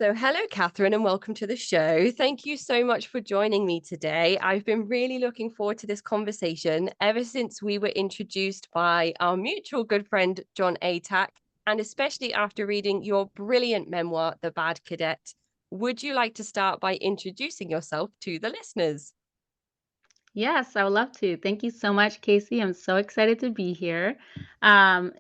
So, hello, Catherine, and welcome to the show. Thank you so much for joining me today. I've been really looking forward to this conversation ever since we were introduced by our mutual good friend, John Atack, and especially after reading your brilliant memoir, The Bad Cadet. Would you like to start by introducing yourself to the listeners? Yes, I would love to. Thank you so much, Casey. I'm so excited to be here. I'm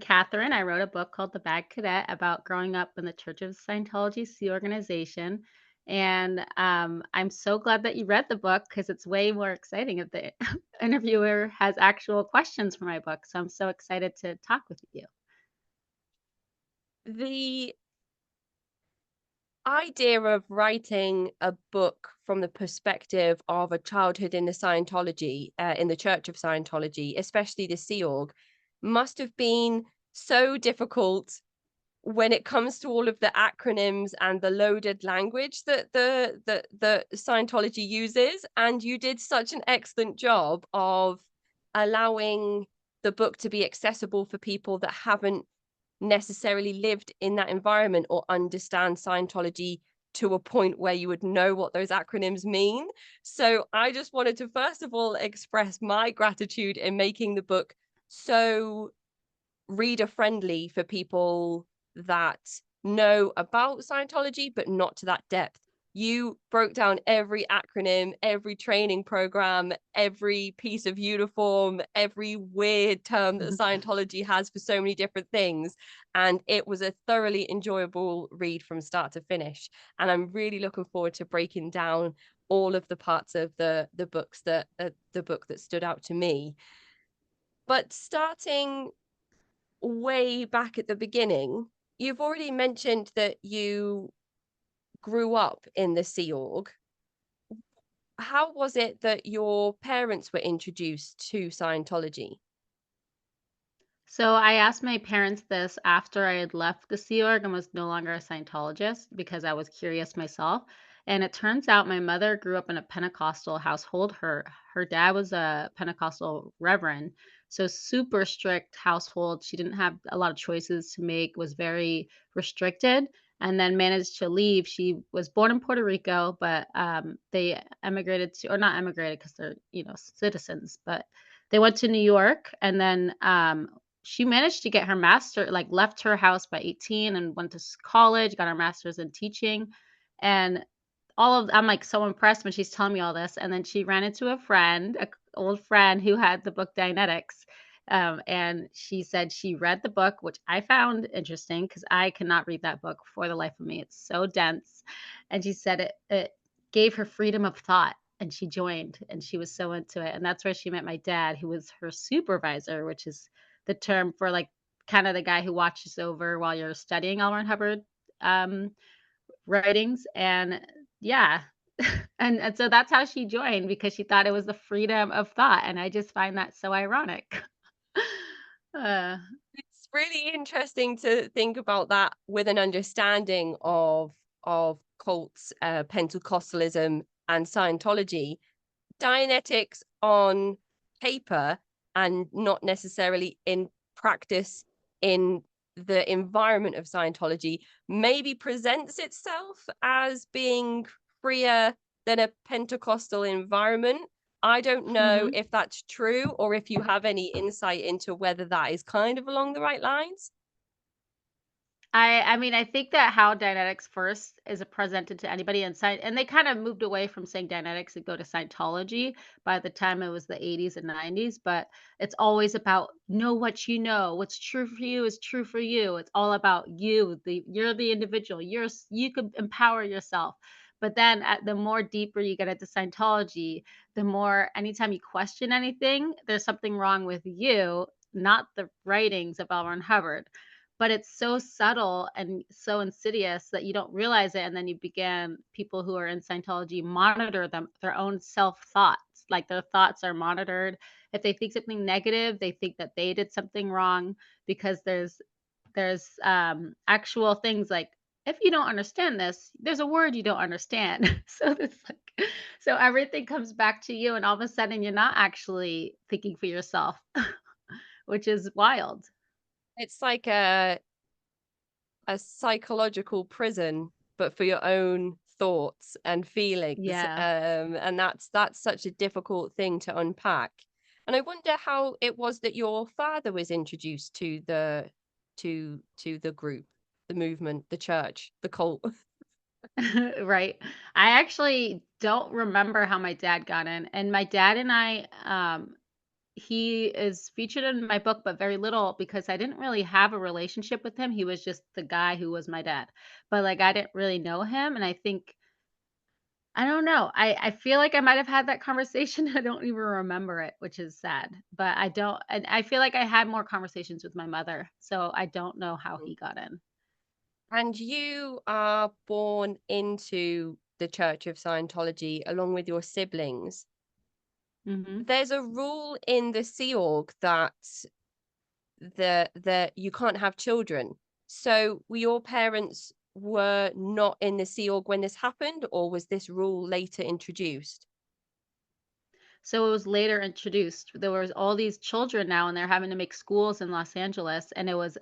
Catherine. I wrote a book called The Bad Cadet about growing up in the Church of Scientology Sea organization. And I'm so glad that you read the book because it's way more exciting if the interviewer has actual questions for my book. So I'm so excited to talk with you. The idea of writing a book from the perspective of a childhood in the Scientology, in the Church of Scientology, especially the Sea Org, must have been so difficult when it comes to all of the acronyms and the loaded language that the Scientology uses. And you did such an excellent job of allowing the book to be accessible for people that haven't necessarily lived in that environment or understand Scientology to a point where you would know what those acronyms mean. So I just wanted to first of all express my gratitude in making the book so reader friendly for people that know about Scientology, but not to that depth. You broke down every acronym, every training program, every piece of uniform, every weird term that Scientology has for so many different things. And it was a thoroughly enjoyable read from start to finish. And I'm really looking forward to breaking down all of the parts of the books that the book that stood out to me. But starting way back at the beginning, you've already mentioned that you grew up in the Sea Org. How was it that your parents were introduced to Scientology? So I asked my parents this after I had left the Sea Org and was no longer a Scientologist because I was curious myself. And it turns out my mother grew up in a Pentecostal household. Her dad was a Pentecostal reverend, so super strict household. She didn't have a lot of choices to make, was very restricted, and then managed to leave. She was born in Puerto Rico, but they emigrated to, or not emigrated because they're citizens, but they went to New York, and then she managed to get her master, like left her house by 18 and went to college, got her master's in teaching. And I'm like so impressed when she's telling me all this. And then she ran into a friend, old friend who had the book Dianetics. And she said she read the book, which I found interesting because I cannot read that book for the life of me. It's so dense. And she said it gave her freedom of thought. And she joined and she was so into it. And that's where she met my dad, who was her supervisor, which is the term for like kind of the guy who watches over while you're studying L. Ron Hubbard um, writings. And yeah, and so that's how she joined because she thought it was the freedom of thought. And I just find that so ironic. uh, It's really interesting to think about that with an understanding of cults, Pentecostalism, and Scientology. Dianetics on paper and not necessarily in practice in the environment of Scientology maybe presents itself as being freer than a Pentecostal environment. I don't know mhm. if that's true or if you have any insight into whether that is kind of along the right lines. I mean, I think that how Dianetics first is presented to anybody in and they kind of moved away from saying Dianetics and go to Scientology by the time it was the 80s and 90s, but it's always about know what you know. What's true for you is true for you. It's all about you. You're the individual. You can empower yourself. But then at the more deeper you get into Scientology, the more anytime you question anything, there's something wrong with you, not the writings of L. Ron Hubbard, but it's so subtle and so insidious that you don't realize it, and then you begin people who are in Scientology monitor their own self-thoughts, like their thoughts are monitored. If they think something negative, they think that they did something wrong because there's actual things like, "If you don't understand this, there's a word you don't understand." So it's like so everything comes back to you, and all of a sudden, you're not actually thinking for yourself, which is wild. It's like a a psychological prison, but for your own thoughts and feelings. Yeah. And that's such a difficult thing to unpack. And I wonder how it was that your father was introduced to the group, the movement, the church, the cult. Right. I actually don't remember how my dad got in. And my dad and I, he is featured in my book, but very little because I didn't really have a relationship with him. He was just the guy who was my dad. But like I didn't really know him. And I think I don't know. I feel like I might have had that conversation. I don't even remember it, which is sad. But I don't and I feel like I had more conversations with my mother. So I don't know how he got in. And you are born into the Church of Scientology along with your siblings. Mhm. There's a rule in the Sea Org that you can't have children. So your parents were not in the Sea Org when this happened, or was this rule later introduced? So it was later introduced. There was all these children now, and they're having to make schools in Los Angeles, and it was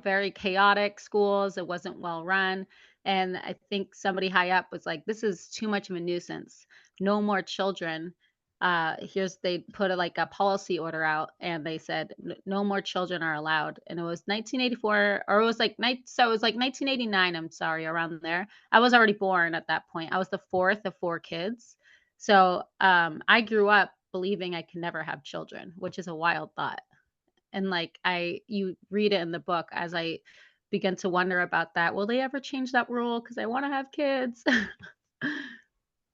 very chaotic schools. It wasn't well run, and I think somebody high up was like, "This is too much of a nuisance. No more children." Here's they put like a policy order out, and they said no more children are allowed. And it was 1984, or it was like so it was like 1989. I'm sorry, around there. I was already born at that point. I was the fourth of four kids. So, I grew up believing I can never have children, which is a wild thought. And like you read it in the book as I begin to wonder about that. Will they ever change that rule? Because I want to have kids.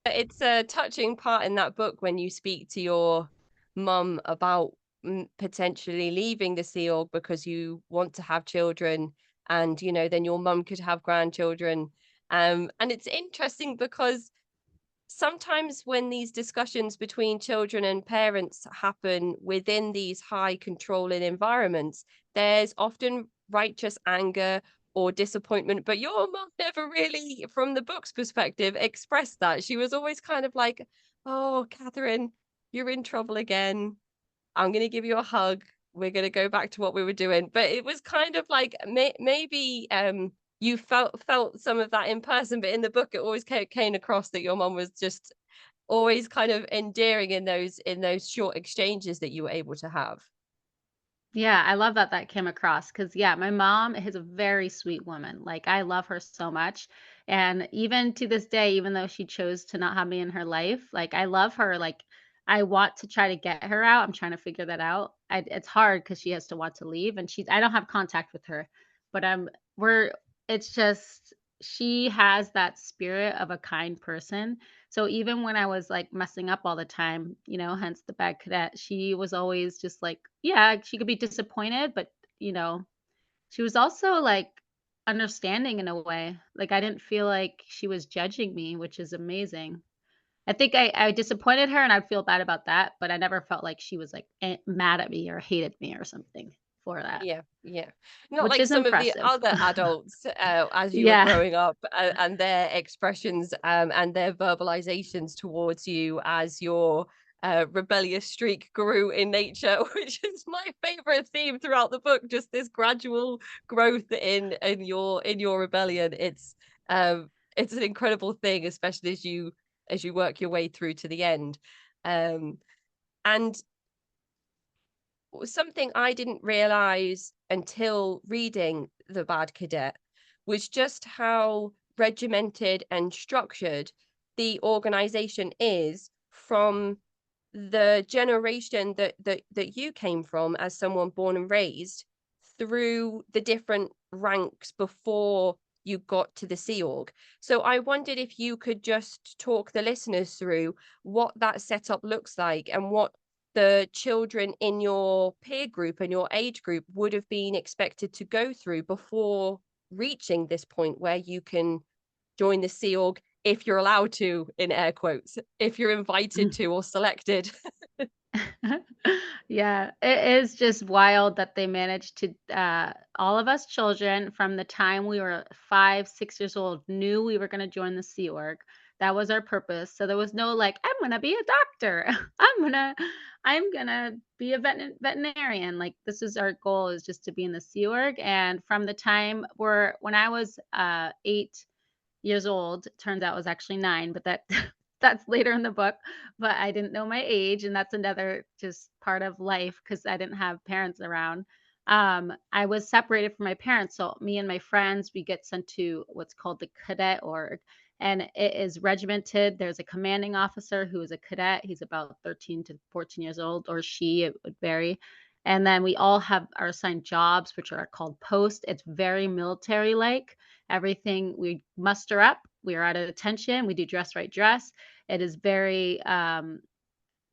It's a touching part in that book when you speak to your mum about potentially leaving the Sea Org because you want to have children, and then your mum could have grandchildren. And it's interesting because sometimes when these discussions between children and parents happen within these high controlling environments, there's often righteous anger or disappointment. But your mom never really, from the book's perspective, expressed that. She was always kind of like, "Oh, Catherine, you're in trouble again. I'm going to give you a hug. We're going to go back to what we were doing." But it was kind of like maybe you felt some of that in person, but in the book it always came across that your mom was just always kind of endearing in those short exchanges that you were able to have. Yeah, I love that that came across because, yeah, my mom is a very sweet woman. Like, I love her so much. And even to this day, even though she chose to not have me in her life, like, I love her. Like, I want to try to get her out. I'm trying to figure that out. It's hard because she has to want to leave, and I don't have contact with her, but it's just, she has that spirit of a kind person. So even when I was, like, messing up all the time, hence the bad cadet, she was always just like, yeah, she could be disappointed, but, you know, she was also, like, understanding in a way. Like, I didn't feel like she was judging me, which is amazing. I think I disappointed her, and I'd feel bad about that, but I never felt like she was, like, mad at me or hated me or something for that, Yeah, yeah. Not which like is some of the impressive. other adults as you were Yeah. growing up, and their expressions and their verbalizations towards you as your rebellious streak grew in nature, which is my favorite theme throughout the book. Just this gradual growth in your rebellion. It's an incredible thing, especially as you work your way through to the end. Um, and something I didn't realize until reading The Bad Cadet was just how regimented and structured the organization is from the generation that you came from as someone born and raised through the different ranks before you got to the Sea Org. So I wondered if you could just talk the listeners through what that setup looks like and what the children in your peer group and your age group would have been expected to go through before reaching this point where you can join the Sea Org if you're allowed to, in air quotes, if you're invited to or selected. Yeah, it is just wild that they managed to all of us children from the time we were 5, 6 years old knew we were going to join the Sea Org. That was our purpose. So there was no like, I'm gonna be a doctor. I'm gonna be a veterinarian. Like this is our goal, is just to be in the Sea Org. And from the time when I was 8 years old, turns out it was actually 9, but that that's later in the book. But I didn't know my age, and that's another just part of life because I didn't have parents around. I was separated from my parents, so me and my friends, we get sent to what's called the Cadet Org, and it is regimented. There's a commanding officer who is a cadet. He's about 13 to 14 years old, or she, it would vary. And then we all have are assigned jobs, which are called post. It's very military like. Everything we muster up, we are at attention, we do dress right dress. It is very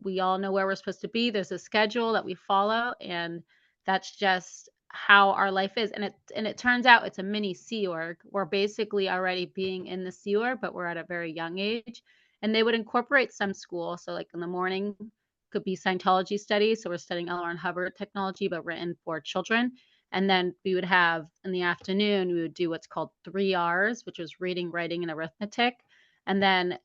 we all know where we're supposed to be. There's a schedule that we follow, and that's just how our life is. And it turns out it's a mini Sea Org. We're basically already being in the Sea Org, but we're at a very young age. And they would incorporate some school. So like in the morning could be Scientology studies. So we're studying L. Ron Hubbard technology, but written for children. And then we would have in the afternoon, we would do what's called 3 Rs, which was reading, writing, and arithmetic. And then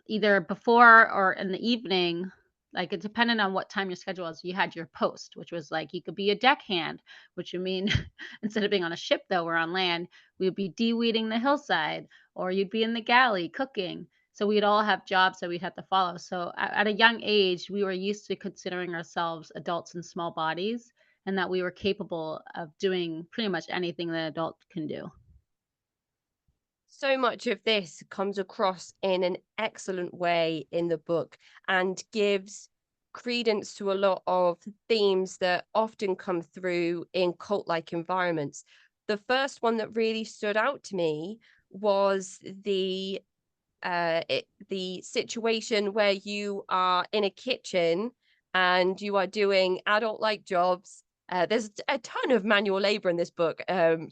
either before or in the evening, like it depended on what time your schedule was, you had your post, which was like you could be a deckhand, which would mean instead of being on a ship, though, we're on land, we would be de-weeding the hillside, or you'd be in the galley cooking. So we'd all have jobs that we'd have to follow. So at a young age, we were used to considering ourselves adults in small bodies, and that we were capable of doing pretty much anything that an adult can do. So much of this comes across in an excellent way in the book and gives credence to a lot of themes that often come through in cult-like environments. The first one that really stood out to me was the situation where you are in a kitchen and you are doing adult-like jobs. There's a ton of manual labor in this book.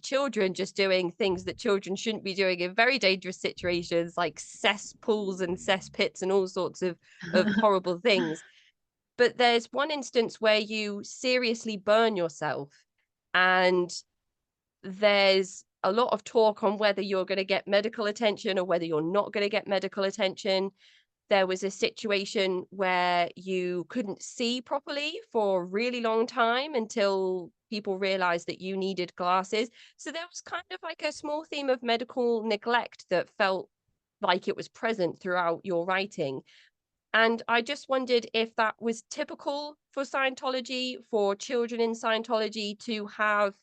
Children just doing things that children shouldn't be doing in very dangerous situations, like cesspools and cesspits and all sorts of horrible things. But there's one instance where you seriously burn yourself, and there's a lot of talk on whether you're going to get medical attention or whether you're not going to get medical attention. There was a situation where you couldn't see properly for a really long time until people realized that you needed glasses. So there was kind of like a small theme of medical neglect that felt like it was present throughout your writing. And I just wondered if that was typical for Scientology, for children in Scientology to have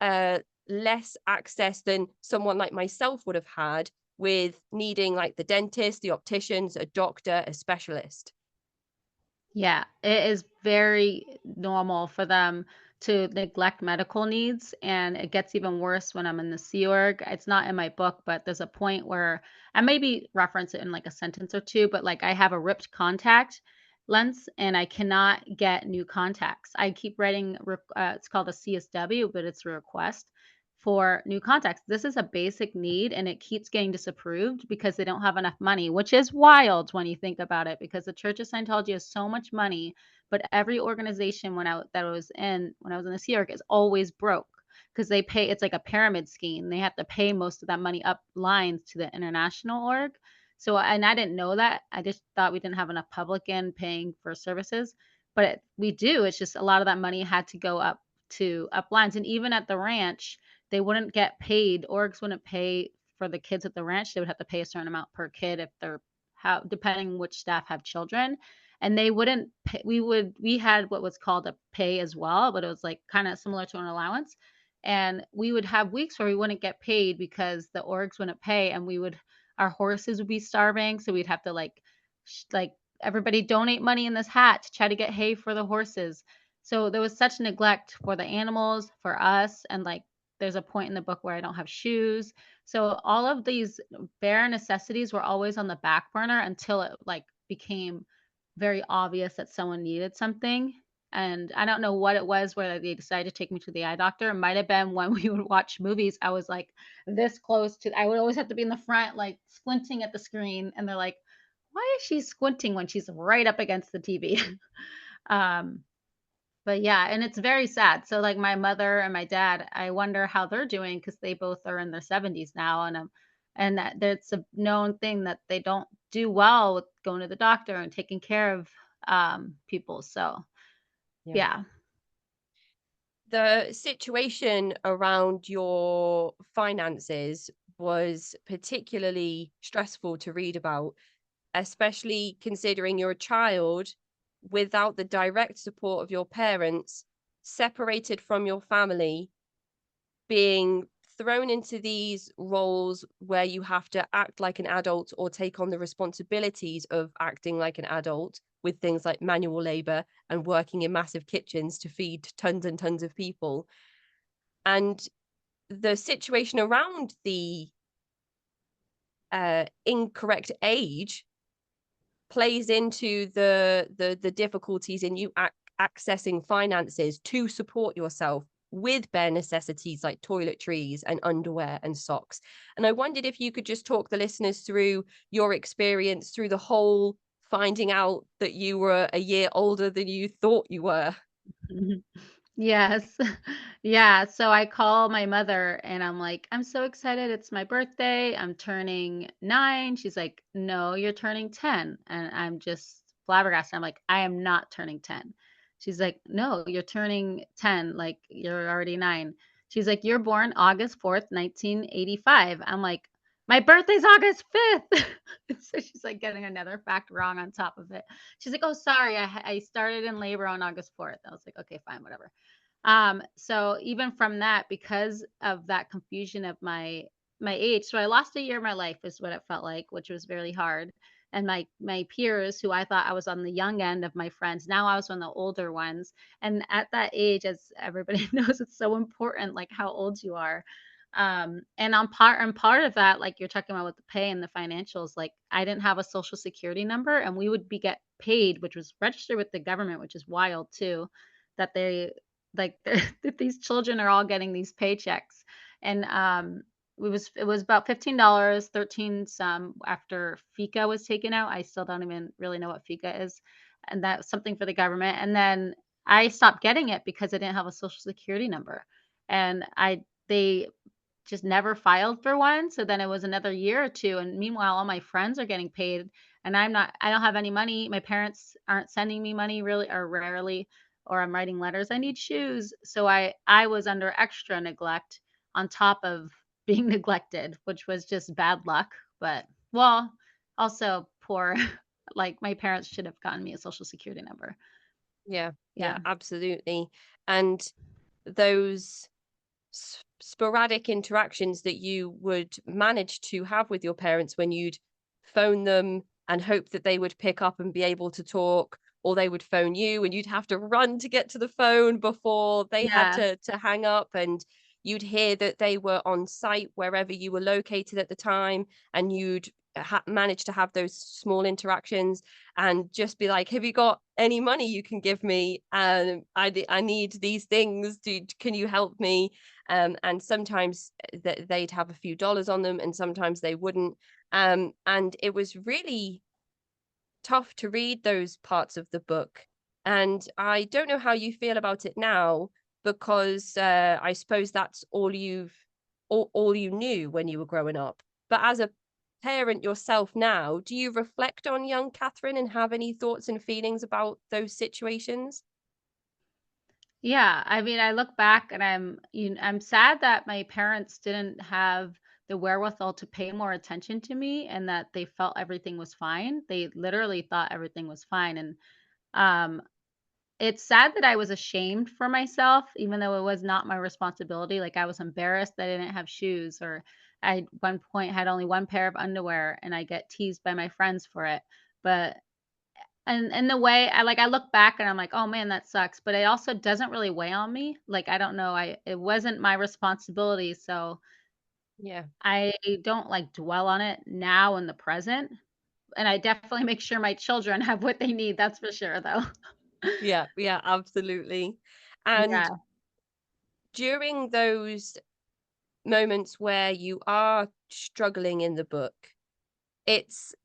uh, less access than someone like myself would have had with needing like the dentist, the opticians, a doctor, a specialist. Yeah, it is very normal for them to neglect medical needs, and it gets even worse when I'm in the Sea Org. It's not in my book, but there's a point where I maybe reference it in like a sentence or two, but like I have a ripped contact lens and I cannot get new contacts. I keep writing, it's called a CSW, but it's a request for new contacts. This is a basic need and it keeps getting disapproved because they don't have enough money, which is wild when you think about it, because the Church of Scientology has so much money, but every organization that I was in when I was in the Sea Org is always broke because they pay, it's like a pyramid scheme. They have to pay most of that money up lines to the international org. So, and I didn't know that. I just thought we didn't have enough publican paying for services, but we do. It's just a lot of that money had to go up to up lines. And even at the ranch, they wouldn't get paid. Orgs wouldn't pay for the kids at the ranch. They would have to pay a certain amount per kid if they're how depending which staff have children. And they wouldn't pay, we had what was called a pay as well, but it was like kind of similar to an allowance. And we would have weeks where we wouldn't get paid because the orgs wouldn't pay, and our horses would be starving. So we'd have to like everybody donate money in this hat to try to get hay for the horses. So there was such neglect for the animals, for us, and like there's a point in the book where I don't have shoes. So all of these bare necessities were always on the back burner until it like became very obvious that someone needed something. And I don't know what it was where they decided to take me to the eye doctor. It might have been when we would watch movies. I was like this close to, I would always have to be in the front, like squinting at the screen. And they're like, why is she squinting when she's right up against the TV? um, but yeah, and it's very sad. So like my mother and my dad, I wonder how they're doing because they both are in their 70s now, and that there's a known thing that they don't do well with going to the doctor and taking care of people. So Yeah. yeah. The situation around your finances was particularly stressful to read about, especially considering you're a child without the direct support of your parents, separated from your family, being thrown into these roles where you have to act like an adult or take on the responsibilities of acting like an adult with things like manual labor and working in massive kitchens to feed tons and tons of people. And the situation around the incorrect age plays into the difficulties in you accessing finances to support yourself with bare necessities like toiletries and underwear and socks. And I wondered if you could just talk the listeners through your experience through the whole finding out that you were a year older than you thought you were. Yes. Yeah, so I call my mother and I'm like, "I'm so excited. It's my birthday. I'm turning 9." She's like, "No, you're turning 10." And I'm just flabbergasted. I'm like, "I am not turning 10." She's like, "No, you're turning 10. Like you're already 9." She's like, "You're born August 4th, 1985." I'm like, "My birthday's August 5th." So she's like getting another fact wrong on top of it. She's like, "Oh, sorry. I started in labor on August 4th." I was like, "Okay, fine, whatever." So even from that, because of that confusion of my age, so I lost a year of my life is what it felt like, which was really hard. And my peers, who I thought I was on the young end of my friends, now I was one of the older ones. And at that age, as everybody knows, it's so important, like how old you are. And on part of that, like you're talking about with the pay and the financials, like I didn't have a social security number, and we would be get paid, which was registered with the government, which is wild too, that they like that these children are all getting these paychecks. And it was about $15, 13 some after FICA was taken out. I still don't even really know what FICA is. And that's something for the government. And then I stopped getting it because I didn't have a social security number. And they just never filed for one. So then it was another year or two. And meanwhile, all my friends are getting paid and I don't have any money. My parents aren't sending me money really or rarely, or I'm writing letters. I need shoes. So I was under extra neglect on top of being neglected, which was just bad luck. But well, also poor. Like my parents should have gotten me a social security number. Yeah, yeah, Yeah. absolutely. And those sporadic interactions that you would manage to have with your parents when you'd phone them and hope that they would pick up and be able to talk, or they would phone you and you'd have to run to get to the phone before they had Yeah. to hang up, and you'd hear that they were on site wherever you were located at the time, and you'd manage to have those small interactions and just be like, have you got any money you can give me? I need these things. Can you help me? And sometimes they'd have a few dollars on them, and sometimes they wouldn't. And it was really tough to read those parts of the book. And I don't know how you feel about it now, because I suppose that's all you knew when you were growing up. But as a parent yourself now, do you reflect on young Catherine and have any thoughts and feelings about those situations? Yeah, I mean, I look back and I'm sad that my parents didn't have the wherewithal to pay more attention to me and that they felt everything was fine. They literally thought everything was fine. And um it's sad that I was ashamed for myself, even though it was not my responsibility. Like I was embarrassed that I didn't have shoes, or I at one point had only one pair of underwear and I get teased by my friends for it. But and the way I look back and I'm like, "Oh, man, that sucks," but it also doesn't really weigh on me. Like, I don't know, I it wasn't my responsibility, so Yeah. I don't, like, dwell on it now in the present, and I definitely make sure my children have what they need, that's for sure, though. Yeah, yeah, absolutely. And Yeah. during those moments where you are struggling in the book, it's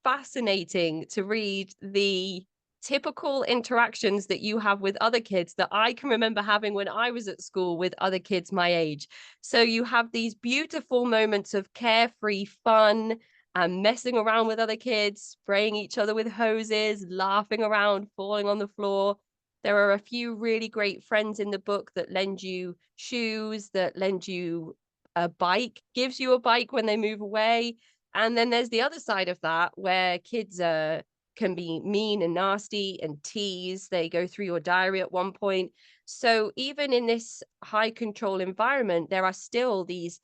fascinating to read the typical interactions that you have with other kids that I can remember having when I was at school with other kids my age. So you have these beautiful moments of carefree fun and messing around with other kids, spraying each other with hoses, laughing around, falling on the floor. There are a few really great friends in the book that lend you shoes, that lend you a bike, gives you a bike when they move away. And then there's the other side of that where kids can be mean and nasty and tease. They go through your diary at one point. So even in this high control environment, there are still these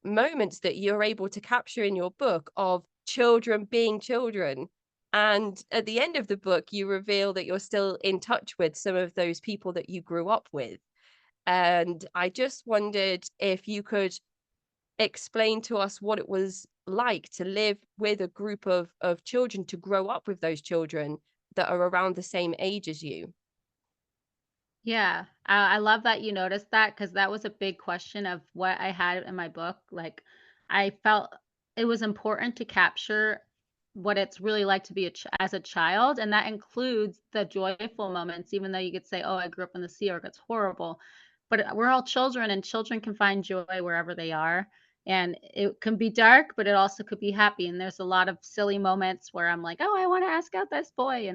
moments that you're able to capture in your book of children being children. And at the end of the book, you reveal that you're still in touch with some of those people that you grew up with. And I just wondered if you could explain to us what it was like to live with a group of children, to grow up with those children that are around the same age as you. Yeah, I love that you noticed that because that was a big question of what I had in my book. Like, I felt it was important to capture what it's really like to be as a child, and that includes the joyful moments. Even though you could say, "Oh, I grew up in the Sea Org, it's horrible," but we're all children, and children can find joy wherever they are. And it can be dark, but it also could be happy. And there's a lot of silly moments where I'm like, "Oh, I want to ask out this boy,"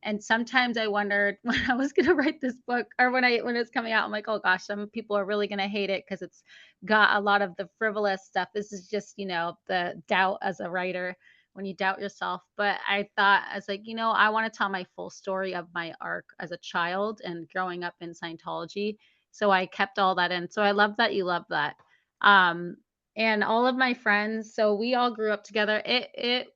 and sometimes I wondered when I was gonna write this book or when it's coming out, I'm like, "Oh gosh, some people are really gonna hate it because it's got a lot of the frivolous stuff." This is just, the doubt as a writer when you doubt yourself. But I thought, I was like, I want to tell my full story of my arc as a child and growing up in Scientology. So I kept all that in. So I love that you love that. Um, and all of my friends, so we all grew up together. It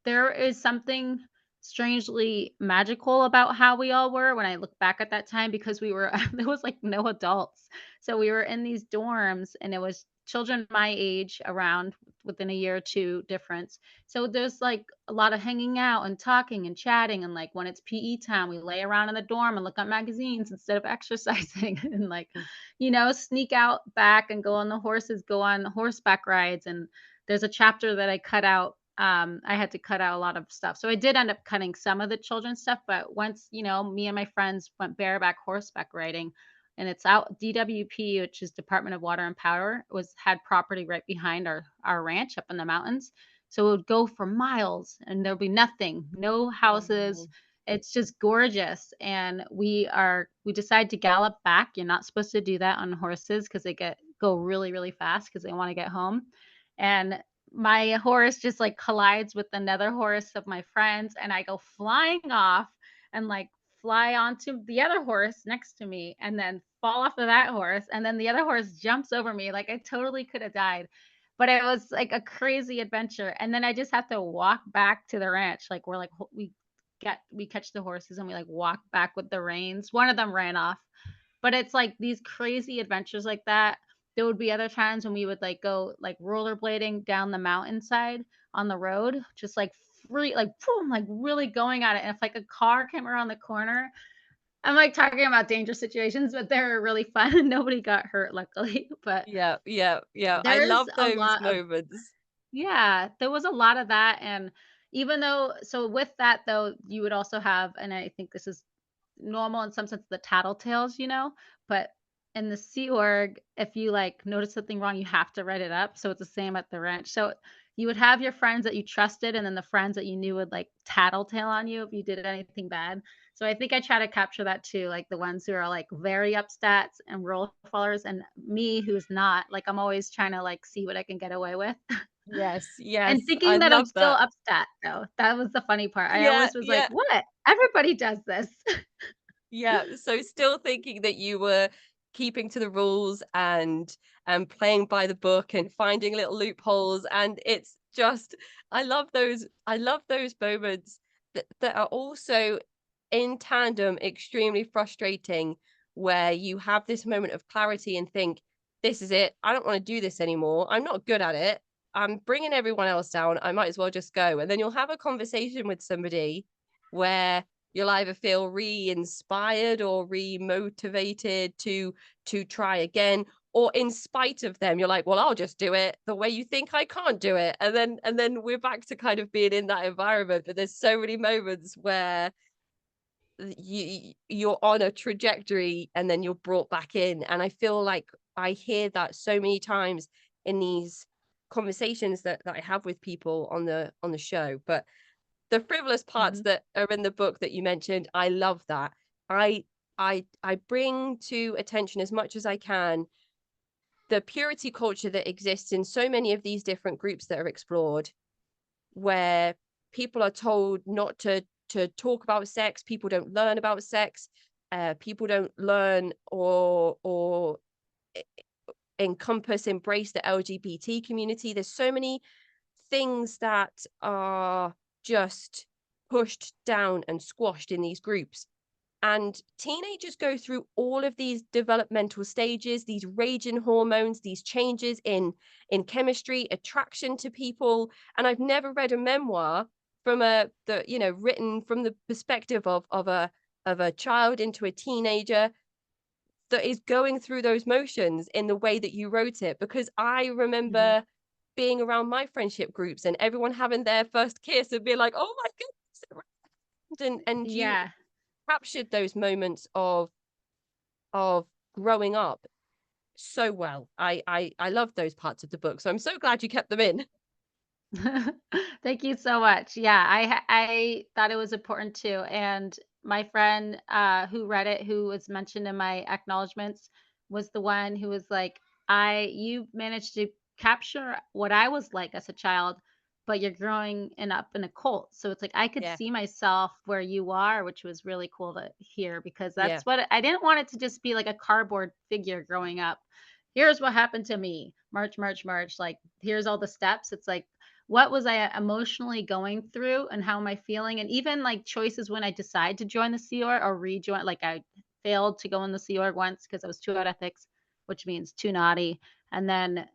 there is something strangely magical about how we all were when I look back at that time because we were there was like no adults. So we were in these dorms and it was children my age around within a year or two difference. So there's like a lot of hanging out and talking and chatting and like when it's PE time, we lay around in the dorm and look at magazines instead of exercising and like, sneak out back and go on the horses, go on horseback rides and there's a chapter that I cut out. I had to cut out a lot of stuff. So I did end up cutting some of the children's stuff, but once, me and my friends went bareback horseback riding and it's out DWP, which is Department of Water and Power, had property right behind our ranch up in the mountains. So it would go for miles and there'll be nothing, no houses. Wow. It's just gorgeous. And we decide to gallop back. You're not supposed to do that on horses because they go really, really fast because they want to get home. And my horse just like collides with another horse of my friends and I go flying off and like fly onto the other horse next to me and then fall off of that horse and then the other horse jumps over me like I totally could have died. But it was like a crazy adventure and then I just have to walk back to the ranch like we're like we catch the horses and we like walk back with the reins. One of them ran off. But it's like these crazy adventures like that. There would be other times when we would like go like rollerblading down the mountainside on the road, just like free, like boom, like really going at it. And if like a car came around the corner, I'm like talking about dangerous situations, but they were really fun and nobody got hurt, luckily. But Yeah, yeah, yeah. I there's love a those lot of moments. yeah, there was a lot of that. And even though, so with that though, you would also have, and I think this is normal in some sense, the tattletales, but in the Sea Org, if you like notice something wrong, you have to write it up. So it's the same at the ranch. So you would have your friends that you trusted, and then the friends that you knew would like tattletale on you if you did anything bad. So I think I try to capture that too, like the ones who are like very upstats and role followers, and me who's not. Like I'm always trying to like see what I can get away with. Yes, And yes. I thinking that I'm love still that. upstat though. That was the funny part. I Yeah, always was like, yeah. "What? Everybody does this." Yeah, so still thinking that you were keeping to the rules and playing by the book and finding little loopholes, and it's just I love those moments that are also in tandem extremely frustrating, where you have this moment of clarity and think, this is it. I don't want to do this anymore. I'm not good at it. I'm bringing everyone else down. I might as well just go. And then you'll have a conversation with somebody where you'll either feel re-inspired or re-motivated to try again, or in spite of them you're like, well, I'll just do it the way you think I can't do it, and then we're back to kind of being in that environment. But there's so many moments where you're on a trajectory and then you're brought back in, and I feel like I hear that so many times in these conversations that I have with people on the show. But the frivolous parts Mhm. that are in the book that you mentioned, I love that. I I bring to attention as much as I can the purity culture that exists in so many of these different groups that are explored, where people are told not to talk about sex, people don't learn about sex, people don't learn or embrace the LGBT community. There's so many things that are just pushed down and squashed in these groups. And teenagers go through all of these developmental stages, these raging hormones, these changes in chemistry, attraction to people. And I've never read a memoir from written from the perspective of a child into a teenager that is going through those motions in the way that you wrote it, because I Mhm. remember being around my friendship groups and everyone having their first kiss and being like, "Oh my goodness," and you Yeah. captured those moments of growing up so well. I love those parts of the book, so I'm so glad you kept them in. Thank you so much. Yeah, I thought it was important too. And my friend who read it, who was mentioned in my acknowledgments, was the one who was like, "I you managed to capture what I was like as a child, but you're growing and up in a cult." So it's like I could Yeah, see myself where you are, which was really cool to hear because yeah, that's what I didn't want it to just be like a cardboard figure growing up. Here's what happened to me. March, march, march. Like here's all the steps. It's like what was I emotionally going through and how am I feeling? And even like choices when I decide to join the Sea Org or rejoin, like I failed to go in the Sea Org once because I was too out ethics, which means too naughty. And then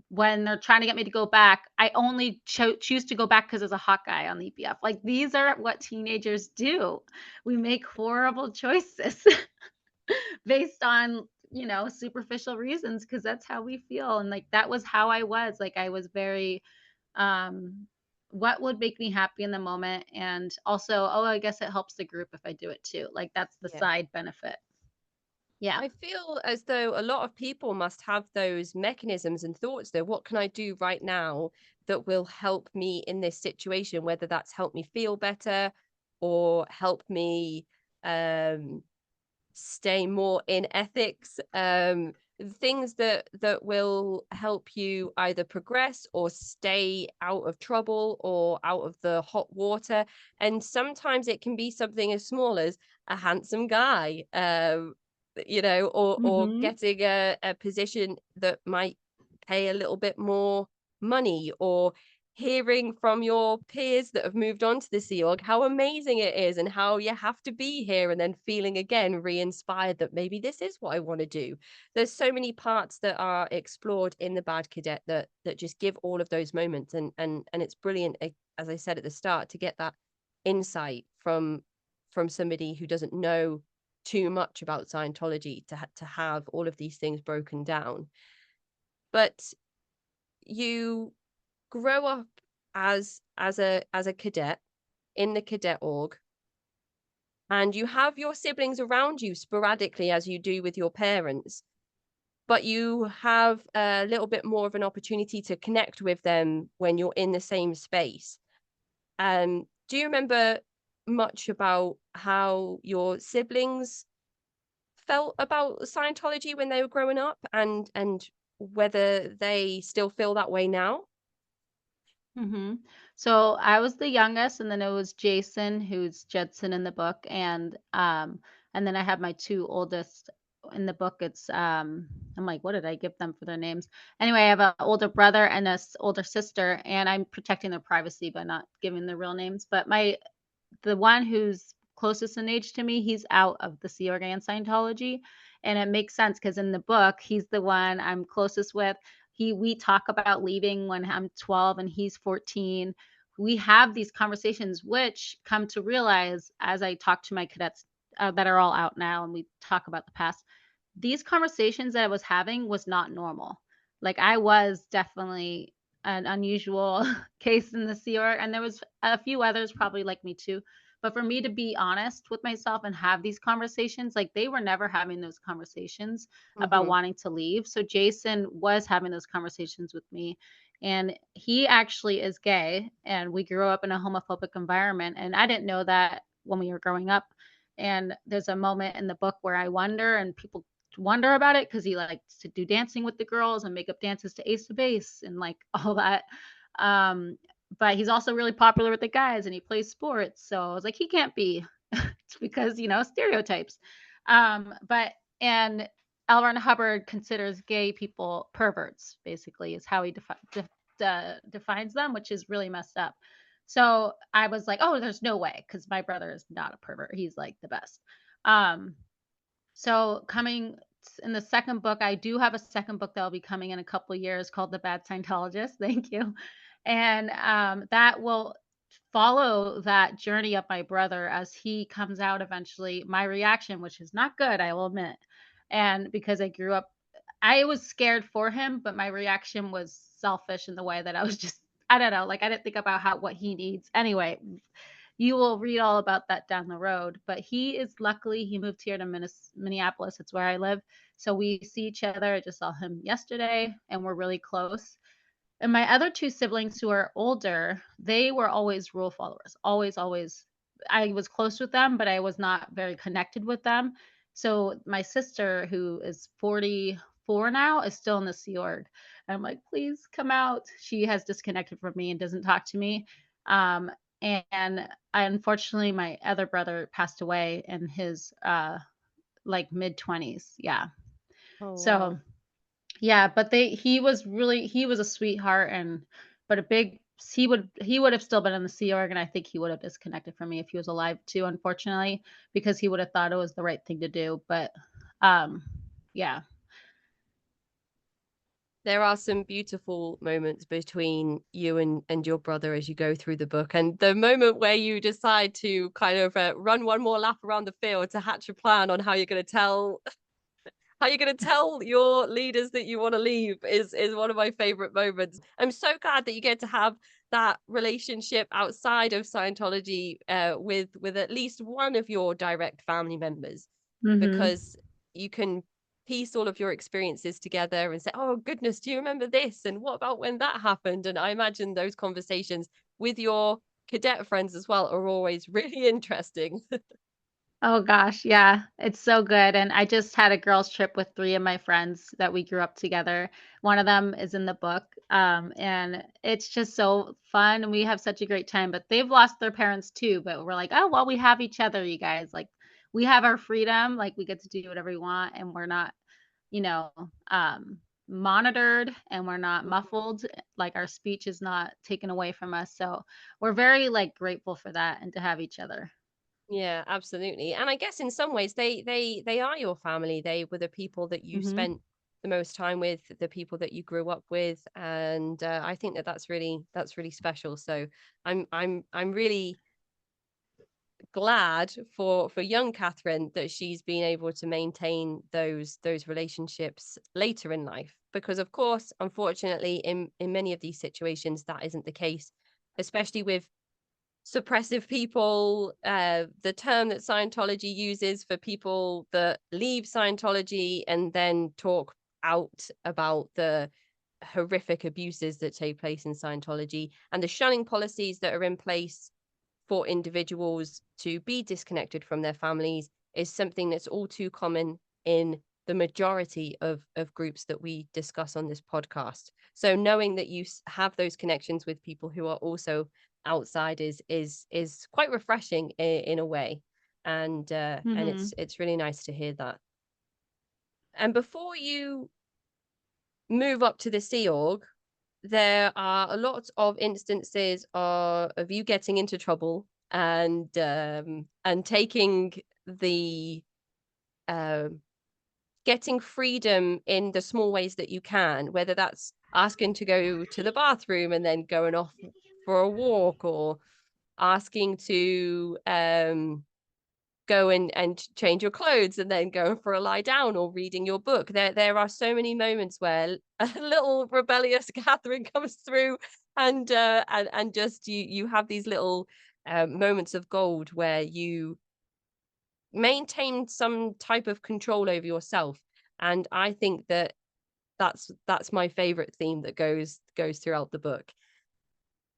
when they're trying to get me to go back, I only choose to go back because there's a hot guy on the EPF. Like these are what teenagers do. We make horrible choices based on superficial reasons because that's how we feel and like that was how I was like I was very um what would make me happy in the moment and also oh I guess it helps the group if I do it too like that's the yeah. side benefit. Yeah. I feel as though a lot of people must have those mechanisms and thoughts though. What can I do right now that will help me in this situation? Whether that's help me feel better or help me um stay more in ethics, things that will help you either progress or stay out of trouble or out of the hot water. And sometimes it can be something as small as a handsome guy, or Mhm. getting a position that might pay a little bit more money, or hearing from your peers that have moved on to the Sea Org how amazing it is and how you have to be here, and then feeling again re-inspired that maybe this is what I want to do. There's so many parts that are explored in the Bad Cadet that just give all of those moments, and it's brilliant, as I said at the start, to get that insight from somebody who doesn't know too much about Scientology, to have all of these things broken down. But you grow up as a cadet in the Cadet Org, and you have your siblings around you sporadically as you do with your parents, but you have a little bit more of an opportunity to connect with them when you're in the same space. Do you remember much about how your siblings felt about Scientology when they were growing up, and whether they still feel that way now? Mhm. So I was the youngest, and then it was Jason, who's Judson in the book, and then I have my two oldest in the book. It's I'm like, what did I give them for their names? Anyway, I have an older brother and a older sister, and I'm protecting their privacy by not giving their real names. But the one who's closest in age to me, he's out of the Sea Org and Scientology. And it makes sense because in the book, he's the one I'm closest with. We talk about leaving when I'm 12 and he's 14. We have these conversations, which come to realize as I talk to my cadets that are all out now and we talk about the past, these conversations that I was having was not normal. Like I was definitely an unusual case in the Sea Org, and there was a few others probably like me too. But for me to be honest with myself and have these conversations, like they were never having those conversations about Hmm. wanting to leave. So Jason was having those conversations with me. and he actually is gay, and we grew up in a homophobic environment, and I didn't know that when we were growing up. And there's a moment in the book where I wonder, and people wonder about it because he likes to do dancing with the girls and make up dances to Ace of Base and like all that. Um, but he's also really popular with the guys and he plays sports. So I was like, he can't be. It's because, stereotypes. But and L. Ron Hubbard considers gay people perverts, basically, is how he defines them, which is really messed up. So I was like, oh, there's no way, because my brother is not a pervert. He's like the best. Um, so coming in the second book, I do have a second book that will be coming in a couple years called The Bad Scientologist. Thank you. And that will follow that journey of my brother as he comes out eventually. My reaction, which is not good, I will admit. And because I grew up, I was scared for him, but my reaction was selfish in the way that I was just, I don't know, like I didn't think about what he needs. Anyway, you will read all about that down the road. But he moved here to Minneapolis. It's where I live. So we see each other. I just saw him yesterday and we're really close. And my other two siblings who are older, they were always rule followers. Always, always. I was close with them, but I was not very connected with them. So my sister, who is 44 now, is still in the Sea Org. I'm like, please come out. She has disconnected from me and doesn't talk to me. Um, and unfortunately, my other brother passed away in his like mid 20s. Yeah. Oh, wow. So yeah, but he was a sweetheart, but a big he would have still been in the Sea Org, and I think he would have disconnected from me if he was alive too, unfortunately, because he would have thought it was the right thing to do. But um yeah. There are some beautiful moments between you and your brother as you go through the book, and the moment where you decide to kind of run one more lap around the field to hatch a plan on how you're going to tell your leaders that you want to leave is one of my favorite moments. I'm so glad that you get to have that relationship outside of Scientology with at least one of your direct family members, Mhm. because you can piece all of your experiences together and say, oh goodness, do you remember this, and what about when that happened? And I imagine those conversations with your cadet friends as well are always really interesting. Oh gosh, yeah, it's so good. And I just had a girls trip with three of my friends that we grew up together. One of them is in the book, and it's just so fun. And we have such a great time. But they've lost their parents too. But we're like, oh well, we have each other, you guys. Like, we have our freedom. Like, we get to do whatever we want, and we're not, you know, um, monitored, and we're not muffled. Like, our speech is not taken away from us. So we're very like grateful for that and to have each other. Yeah, absolutely. And I guess in some ways they are your family. They were the people that you Hmm. spent the most time with, the people that you grew up with, and I think that that's really special. So I'm really glad for young Catherine that she's been able to maintain those relationships later in life, because of course, unfortunately, in many of these situations that isn't the case, especially with suppressive people. The term that Scientology uses for people that leave Scientology and then talk out about the horrific abuses that take place in Scientology, and the shunning policies that are in place for individuals to be disconnected from their families, is something that's all too common in the majority of groups that we discuss on this podcast. So knowing that you have those connections with people who are also outside is quite refreshing in a way, and Hmm. it's really nice to hear that. And before you move up to the Sea Org, there are a lot of instances of you getting into trouble and taking the um getting freedom in the small ways that you can, whether that's asking to go to the bathroom and then going off for a walk, or asking to go and change your clothes and then go for a lie down, or reading your book. There are so many moments where a little rebellious Catherine comes through, and just you have these little moments of gold where you maintain some type of control over yourself. And I think that that's my favorite theme that goes throughout the book.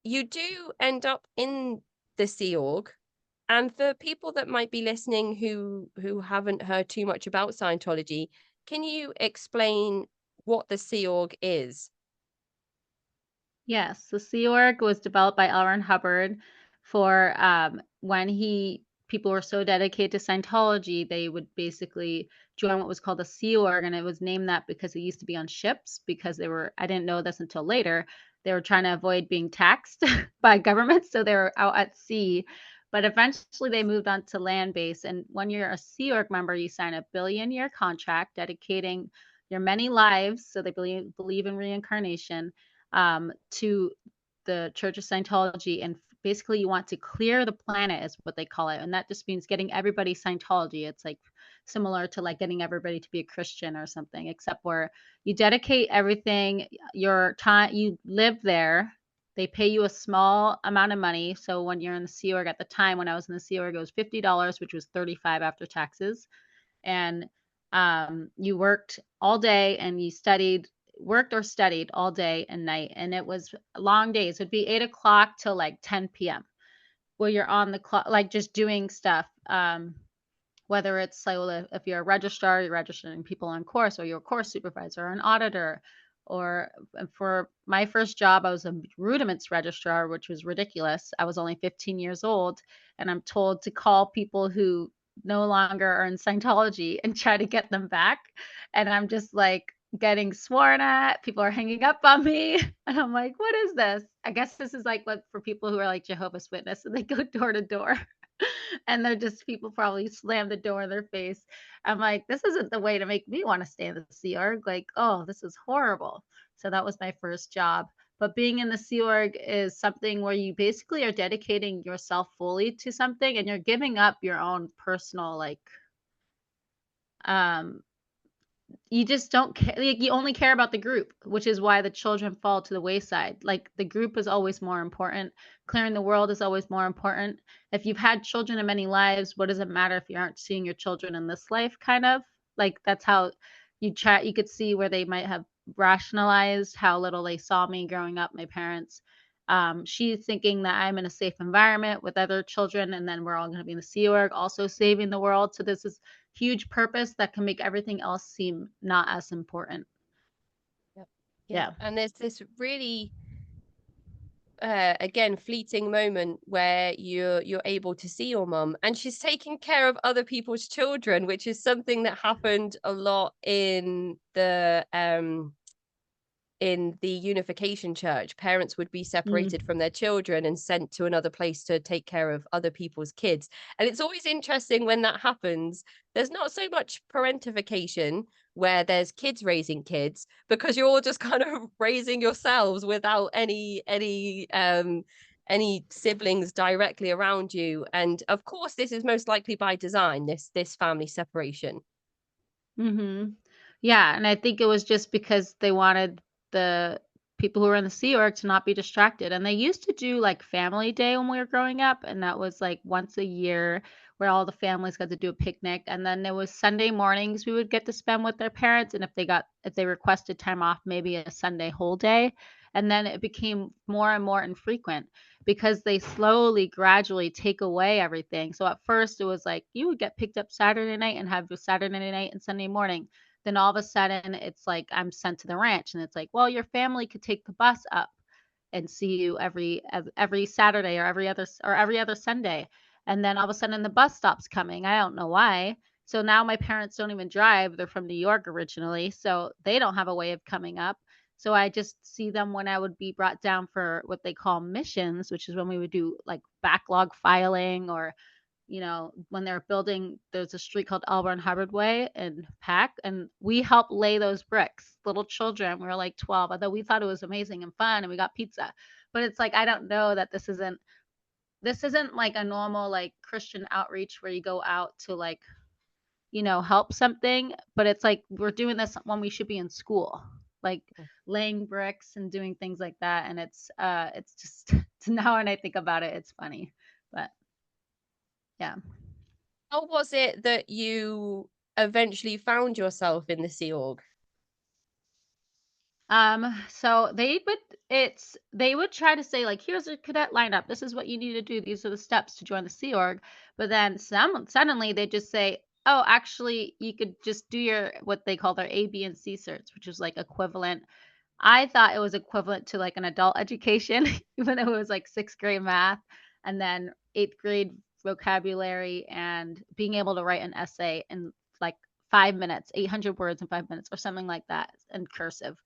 You do end up in the Sea Org, and for people that might be listening who haven't heard too much about Scientology, can you explain what the Sea Org is? Yes, the Sea Org was developed by L. Ron Hubbard for when people were so dedicated to Scientology, they would basically join what was called the Sea Org, and it was named that because it used to be on ships because they were. I didn't know this until later. They were trying to avoid being taxed by governments, so they were out at sea. But eventually, they moved on to land base. And when you're a Sea Org member, you sign a billion-year contract dedicating your many lives. So they believe in reincarnation to the Church of Scientology, and basically you want to clear the planet is what they call it, and that just means getting everybody Scientology. It's like similar to like getting everybody to be a Christian or something, except where you dedicate everything, your time, you live there. They pay you a small amount of money. So when you're in the Sea Org, at the time when I was in the Sea Org, it was $50, which was 35 after taxes, and you worked all day and you worked or studied all day and night, and it was long days. It'd be 8 o'clock till like 10 p.m. where you're on the clock, like just doing stuff. Whether it's like, well, if you're a registrar, you're registering people on course, or you're a course supervisor or an auditor. Or for my first job, I was a rudiments registrar, which was ridiculous. I was only 15 years old, and I'm told to call people who no longer are in Scientology and try to get them back. And I'm just like getting sworn at. People are hanging up on me. And I'm like, what is this? I guess this is like what for people who are like Jehovah's Witness and they go door to door. And they're just people probably slam the door in their face. I'm like, this isn't the way to make me want to stay in the Sea Org. Like, oh, this is horrible. So that was my first job. But being in the Sea Org is something where you basically are dedicating yourself fully to something, and you're giving up your own personal, like, um, you just don't care. Like, you only care about the group, which is why the children fall to the wayside. Like, the group is always more important. Clearing the world is always more important. If you've had children in many lives, what does it matter if you aren't seeing your children in this life? Kind of like that's how you could see where they might have rationalized how little they saw me growing up, my parents. She's thinking that I'm in a safe environment with other children, and then we're all going to be in the Sea Org, also saving the world. So this is huge purpose that can make everything else seem not as important. Yep. Yeah. Yeah. And there's this really again fleeting moment where you're able to see your mum and she's taking care of other people's children, which is something that happened a lot in the Unification Church. Parents would be separated Mm. from their children and sent to another place to take care of other people's kids. And it's always interesting when that happens. There's not so much parentification where there's kids raising kids, because you're all just kind of raising yourselves without any siblings directly around you. And of course, this is most likely by design, this family separation. Mhm. Yeah, and I think it was just because they wanted the people who were in the Sea Org to not be distracted. And they used to do like Family Day when we were growing up, and that was like once a year where all the families got to do a picnic. And then there was Sunday mornings we would get to spend with their parents, and if they requested time off, maybe a Sunday whole day. And then it became more and more infrequent because they slowly, gradually take away everything. So at first it was like you would get picked up Saturday night and have a Saturday night and Sunday morning. Then all of a sudden it's like I'm sent to the ranch, and it's like, well, your family could take the bus up and see you every Saturday or every other Sunday. And then all of a sudden the bus stops coming. I don't know why. So now my parents don't even drive. They're from New York originally, so they don't have a way of coming up. So I just see them when I would be brought down for what they call missions, which is when we would do like backlog filing, or when they're building, there's a street called L. Ron Hubbard Way in Pack, and we helped lay those bricks. Little children, we were like 12, although we thought it was amazing and fun, and we got pizza. But it's like I don't know that this isn't like a normal like Christian outreach where you go out to like help something, but it's like we're doing this when we should be in school, like laying bricks and doing things like that. And it's just now when I think about it, it's funny. But yeah. How was it that you eventually found yourself in the Sea Org? So they would try to say like, here's a cadet lineup. This is what you need to do. These are the steps to join the Sea Org. But then suddenly they just say, oh, actually, you could just do your what they call their A, B, and C certs, which is like equivalent. I thought it was equivalent to like an adult education, even though it was like sixth grade math and then eighth grade vocabulary and being able to write an essay in like 5 minutes, 800 words in 5 minutes or something like that in cursive.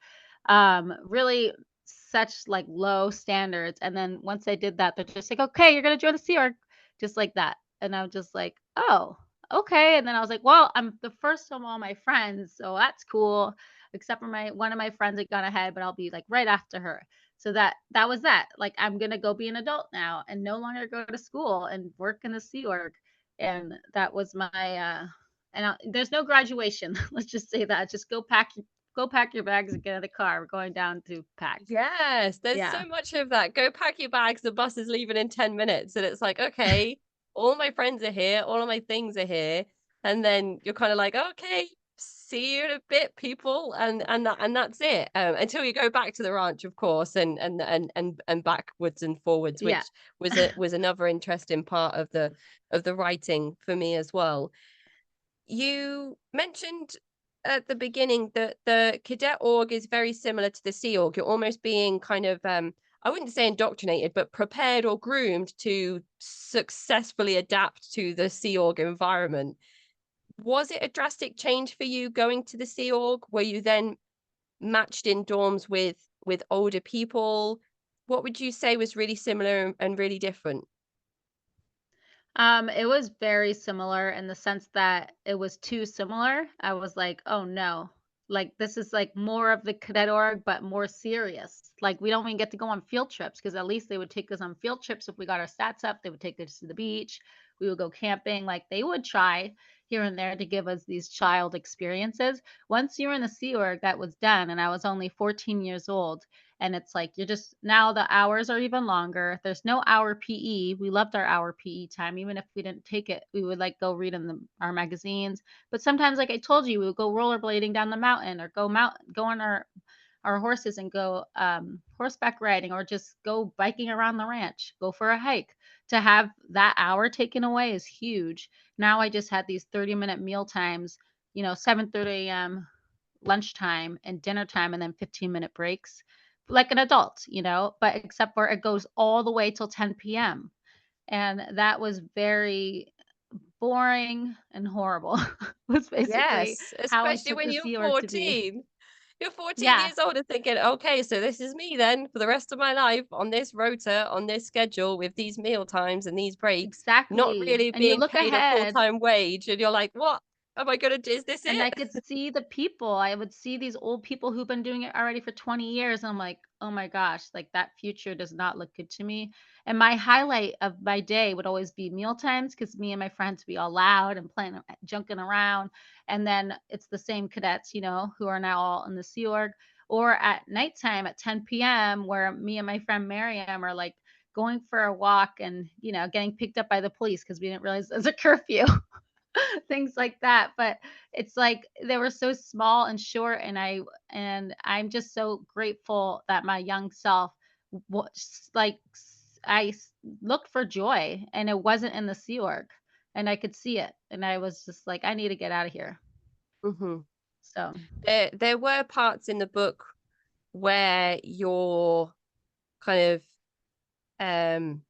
Really such like low standards. And then once I did that, they're just like, okay, you're going to join the Sea Org, just like that. And I'm just like, oh, okay. And then I was like, well, I'm the first of all my friends. So that's cool except for my one of my friends had gone ahead, but I'll be like right after her. So that was that. Like I'm gonna go be an adult now and no longer go to school and work in the Sea Org. And that was my there's no graduation. Let's just say that. Just go pack your bags and get in the car. We're going down to pack. Yes, there's Yeah. so much of that. Go pack your bags, the bus is leaving in 10 minutes. And it's like, okay, all my friends are here, all of my things are here. And then you're kind of like, okay, see you in a bit, people. And that's it. Until you go back to the ranch, of course, and backwards and forwards, Yeah. which was another interesting part of the writing for me as well. You mentioned at the beginning that the Cadet Org is very similar to the Sea Org. You're almost being kind of, I wouldn't say indoctrinated, but prepared or groomed to successfully adapt to the Sea Org environment. Was it a drastic change for you going to the Sea Org? Were you then matched in dorms with older people? What would you say was really similar and really different? It was very similar in the sense that it was too similar. I was like, "Oh no. Like this is like more of the cadet org but more serious." Like we don't even get to go on field trips because at least they would take us on field trips if we got our stats up. They would take us to the beach. We would go camping. Like they would try here and there to give us these child experiences. Once you were in the Sea Org, that was done, and I was only 14 years old. And it's like you're just now the hours are even longer. There's no hour PE. We loved our hour PE time. Even if we didn't take it, we would like go read in our magazines. But sometimes, like I told you, we would go rollerblading down the mountain or go on our horses and go horseback riding or just go biking around the ranch, go for a hike. To have that hour taken away is huge. Now I just had these 30-minute meal times, 7:30 a.m lunchtime and dinner time and then 15-minute breaks like an adult, but except for it goes all the way till 10 p.m. And that was very boring and horrible was basically Yes, how I especially took when the you're Sea Org to be. 14. You're 14 Yeah, years old and thinking, okay, so this is me then for the rest of my life on this rota, on this schedule with these meal times and these breaks, not exactly. really And you being look paid a ahead. full-time wage. And you're like, what am I gonna do? Is this And I it? could see the people. I would see these old people who've been doing it already for 20 years. And I'm like, oh my gosh, like that future does not look good to me. And my highlight of my day would always be meal times because me and my friends would be all loud and playing, junking around. And then it's the same cadets, who are now all in the Sea Org. Or at nighttime at 10 p.m., where me and my friend Miriam are like going for a walk and, getting picked up by the police because we didn't realize there's a curfew. Things like that. But it's like they were so small and short, and I'm just so grateful that my young self was like looked for joy, and it wasn't in the Sea Org, and I could see it, and I was just like, I need to get out of here. Hmm. So There were parts in the book where you're kind of um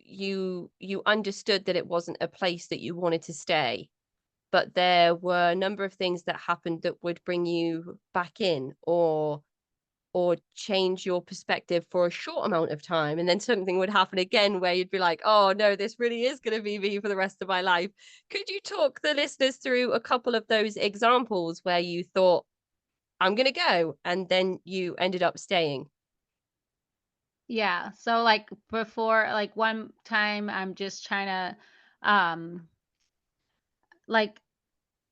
you understood that it wasn't a place that you wanted to stay, but there were a number of things that happened that would bring you back in or change your perspective for a short amount of time, and then something would happen again where you'd be like, oh no, this really is going to be me for the rest of my life. Could you talk the listeners through a couple of those examples where you thought, I'm going to go, and then you ended up staying? yeah, so like before, like one time, I'm just trying to, like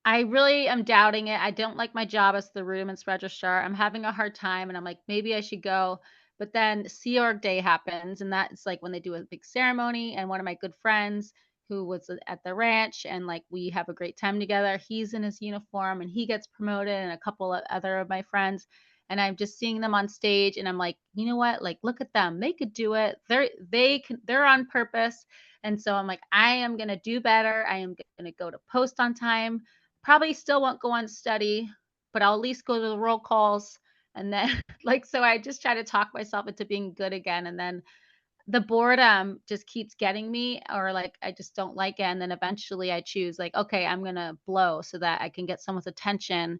I really am doubting it. I don't like my job as the rudiments registrar. I'm having a hard time and I'm like, maybe I should go. But then Sea Org Day happens, and that's like when they do a big ceremony. And one of my good friends who was at the ranch, and like we have a great time together. He's in his uniform and he gets promoted, and a couple of other of my friends. And I'm just seeing them on stage, and I'm like, you know what? Like, look at them. They could do it. They're on purpose. And so I'm like, I am gonna do better. I am gonna go to post on time. Probably still won't go on study, but I'll at least go to the roll calls. And then like, so I just try to talk myself into being good again. And then the boredom just keeps getting me, or like I just don't like it. And then eventually I choose like, okay, I'm gonna blow so that I can get someone's attention.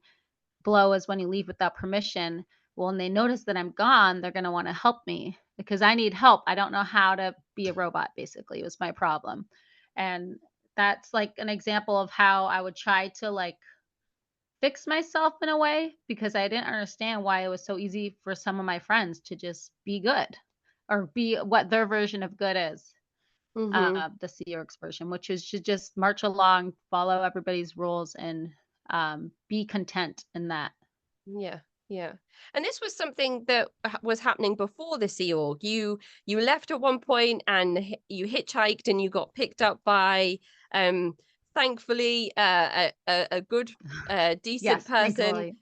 Blow is when you leave without permission. Well, when they notice that I'm gone, they're gonna want to help me because I need help. I don't know how to be a robot, basically, was my problem. And that's like an example of how I would try to like fix myself in a way, because I didn't understand why it was so easy for some of my friends to just be good or be what their version of good is. Mm-hmm. The Sea Org's version, which is to just march along, follow everybody's rules, and be content in that. Yeah, yeah. And this was something that was happening before the Sea Org. You left at one point and you hitchhiked and you got picked up by um thankfully a good decent Yes, person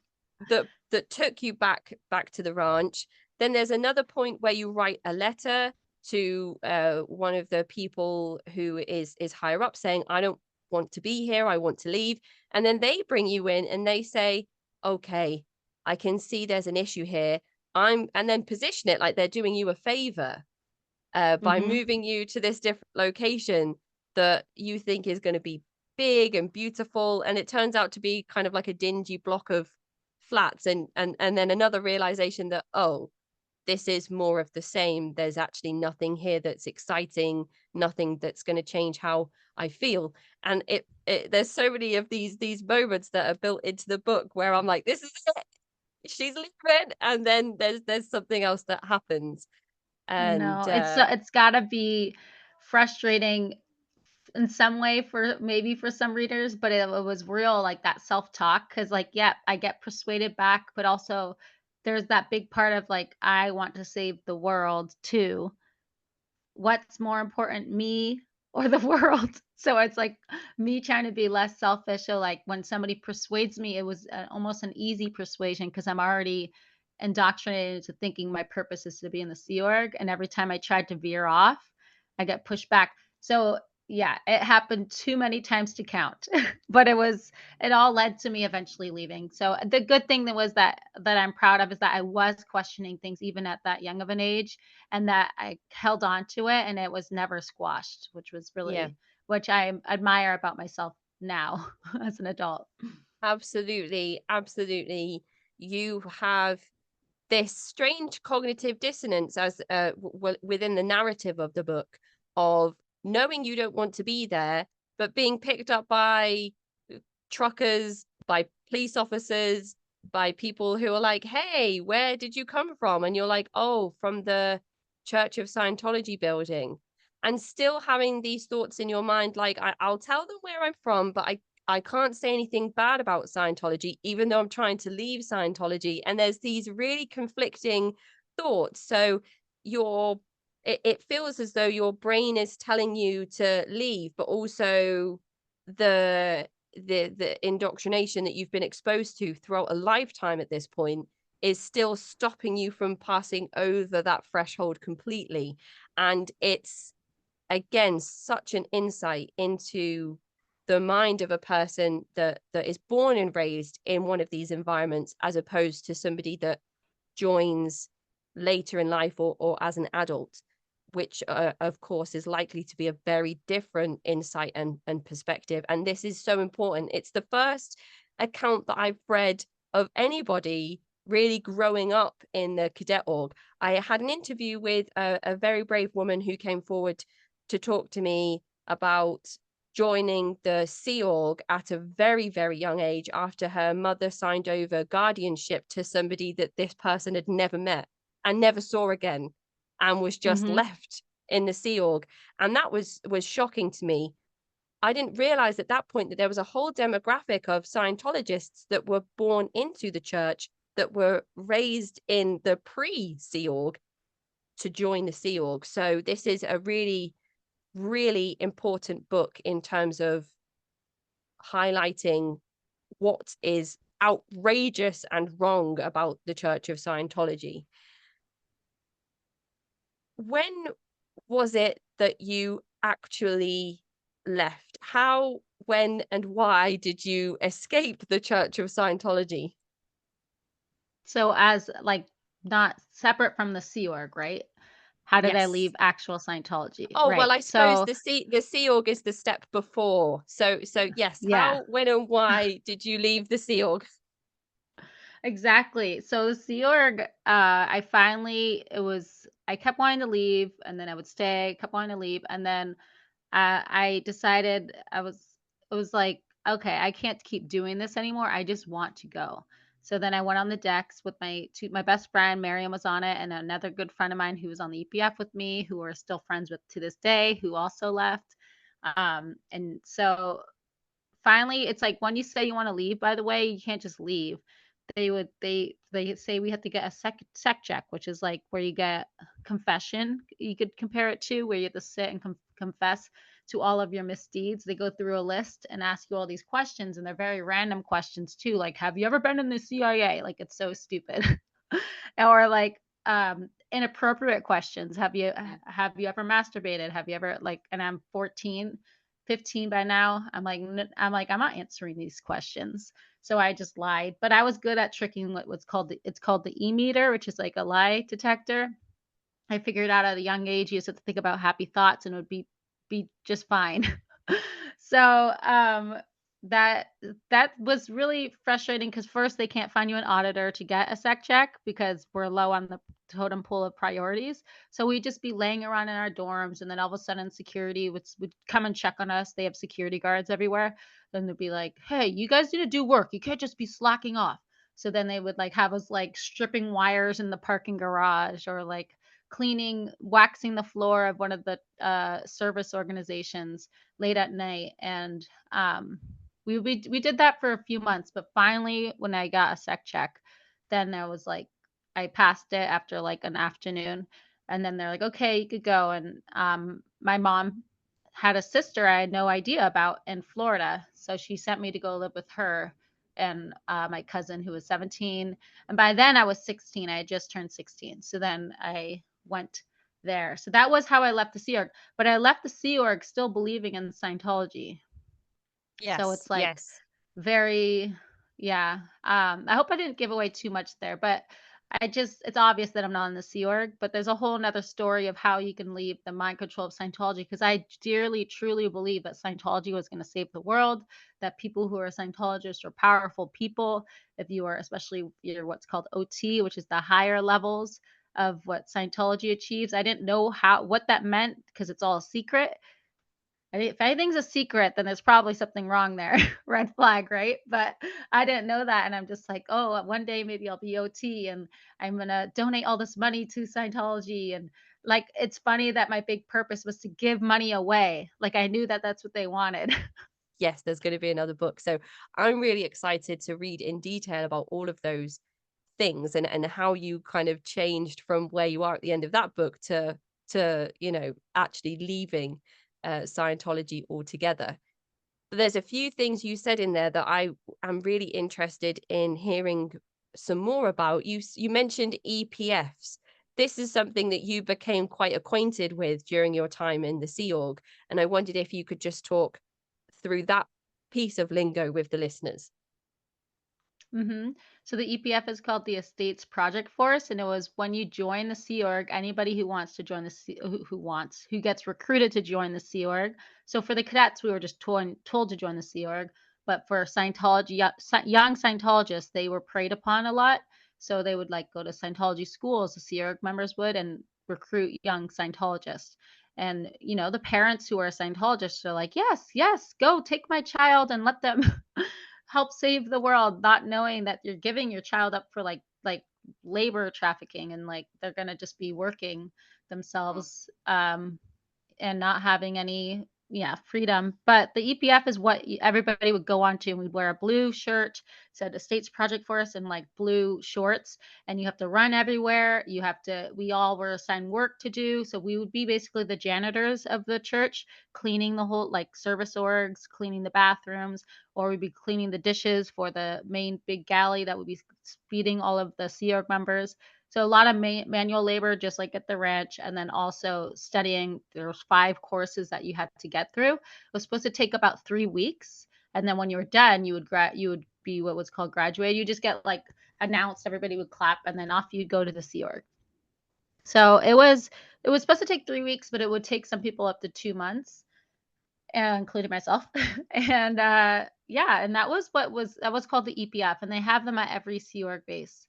thankfully. that took you back to the ranch. Then there's another point where you write a letter to one of the people who is higher up saying, I don't want to be here, I want to leave. And then they bring you in and they say, okay, I can see there's an issue here. And then position it like they're doing you a favor by Hmm. moving you to this different location that you think is going to be big and beautiful. And it turns out to be kind of like a dingy block of flats. And then another realization that, oh, this is more of the same. There's actually nothing here that's exciting, nothing that's going to change how I feel. And there's so many of these moments that are built into the book where I'm like, this is it. She's leaving, and then there's something else that happens. I And know it's got to be frustrating in some way for maybe for some readers, but it was real, like that self-talk, because like, yeah, I get persuaded back, but also there's that big part of like, I want to save the world too. What's more important, me or the world? So it's like me trying to be less selfish. So like when somebody persuades me, it was almost an easy persuasion because I'm already indoctrinated into thinking my purpose is to be in the Sea Org. And every time I tried to veer off, I get pushed back. So yeah, it happened too many times to count. But it all led to me eventually leaving. So the good thing that was that I'm proud of is that I was questioning things even at that young of an age, and that I held on to it and it was never squashed, which was yeah, really, which I admire about myself now as an adult. absolutely, absolutely. You have this strange cognitive dissonance as within the narrative of the book of knowing you don't want to be there, but being picked up by truckers, by police officers, by people who are like, hey, where did you come from? And you're like, oh, from the Church of Scientology building. And still having these thoughts in your mind, like, I'll tell them where I'm from, but I can't say anything bad about Scientology, even though I'm trying to leave Scientology. And there's these really conflicting thoughts. So it feels as though your brain is telling you to leave, but also the the indoctrination that you've been exposed to throughout a lifetime at this point is still stopping you from passing over that threshold completely. And it's again such an insight into the mind of a person that is born and raised in one of these environments, as opposed to somebody that joins later in life or as an adult, which of course is likely to be a very different insight and perspective. And this is so important. It's the first account that I've read of anybody really growing up in the Cadet Org. I had an interview with a very brave woman who came forward to talk to me about joining the Sea Org at a very, very young age after her mother signed over guardianship to somebody that this person had never met and never saw again, and was just Hmm. left in the Sea Org. And that was shocking to me. I didn't realize at that point that there was a whole demographic of Scientologists that were born into the church, that were raised in the pre-Sea Org to join the Sea Org. So this is a really really important book in terms of highlighting what is outrageous and wrong about the Church of Scientology. When was it that you actually left? How, when, and why did you escape the Church of Scientology? So as like not separate from the Sea Org, right? How did I Yes. leave actual Scientology? Oh, well, Right. I suppose So the Sea Org is the step before. So yes, yeah. how, when, and why did you leave the Sea Org? Exactly. So the Sea Org, I finally I kept wanting to leave and then I would stay, kept wanting to leave, and then I decided it was like, okay, I can't keep doing this anymore. I just want to go. So then I went on the decks with my best friend, Miriam was on it, and another good friend of mine who was on the EPF with me, who we're still friends with to this day, who also left. And so finally, it's like when you say you want to leave, by the way, you can't just leave. They say we have to get a sec check, which is like where you get confession. You could compare it to where you have to sit and confess to all of your misdeeds. They go through a list and ask you all these questions, and they're very random questions too. Like, have you ever been in the CIA? Like, it's so stupid. Or like inappropriate questions. Have you ever masturbated? Have you ever like? And I'm 14, 15 by now. I'm not answering these questions. So I just lied, but I was good at tricking what's called it's called the e-meter, which is like a lie detector. I figured out at a young age you just have to think about happy thoughts and it would be just fine. So that that was really frustrating because first they can't find you an auditor to get a sec check because we're low on the totem pole of priorities. So we'd just be laying around in our dorms, and then all of a sudden security would come and check on us. They have security guards everywhere. Then they'd be like, "Hey, you guys need to do work. You can't just be slacking off." So then they would like have us like stripping wires in the parking garage, or like waxing the floor of one of the service organizations late at night. And we did that for a few months, but finally when I got a sec check, then I was like, I passed it after like an afternoon, and then they're like, okay, you could go. And my mom had a sister I had no idea about in Florida, so she sent me to go live with her and my cousin who was 17. And by then I was 16. I had just turned 16. So then I went there. So that was how I left the Sea Org. But I left the Sea Org still believing in Scientology. So Yes, it's like yes. very, yeah. I hope I didn't give away too much there, but it's obvious that I'm not in the Sea Org, but there's a whole nother story of how you can leave the mind control of Scientology, because I dearly, truly believe that Scientology was going to save the world, that people who are Scientologists are powerful people. If you are, especially you're what's called OT, which is the higher levels of what Scientology achieves. I didn't know what that meant because it's all a secret. If anything's a secret, then there's probably something wrong there. Red flag, right? But I didn't know that. And I'm just like, oh, one day maybe I'll be OT and I'm going to donate all this money to Scientology. And like, it's funny that my big purpose was to give money away. Like, I knew that that's what they wanted. Yes, there's going to be another book. So I'm really excited to read in detail about all of those things and how you kind of changed from where you are at the end of that book to actually leaving Scientology altogether. But there's a few things you said in there that I am really interested in hearing some more about. You mentioned EPFs. This is something that you became quite acquainted with during your time in the Sea Org, and I wondered if you could just talk through that piece of lingo with the listeners. hmm So the EPF is called the Estates Project Force, and it was when you join the Sea Org, anybody who wants to join who gets recruited to join the Sea Org. So for the cadets, we were just told to join the Sea Org, but for Scientology, young Scientologists, they were preyed upon a lot. So they would like go to Scientology schools, the Sea Org members would, and recruit young Scientologists. And the parents who are Scientologists are like, yes, yes, go take my child and let them help save the world, not knowing that you're giving your child up for like labor trafficking, and like they're going to just be working themselves and not having any yeah, freedom. But the EPF is what everybody would go on to, and we'd wear a blue shirt, said Estates Project Force, and like blue shorts, and you have to run everywhere. We all were assigned work to do. So we would be basically the janitors of the church, cleaning the whole, like service orgs, cleaning the bathrooms, or we'd be cleaning the dishes for the main big galley that would be feeding all of the Sea Org members. So a lot of manual labor, just like at the ranch, and then also studying. There's 5 courses that you had to get through. It was supposed to take about 3 weeks, and then when you were done, you would be what was called graduated. You just get like announced, everybody would clap, and then off you'd go to the Sea Org. So it was supposed to take 3 weeks, but it would take some people up to 2 months, including myself. And yeah, and that was called the EPF, and they have them at every Sea Org base,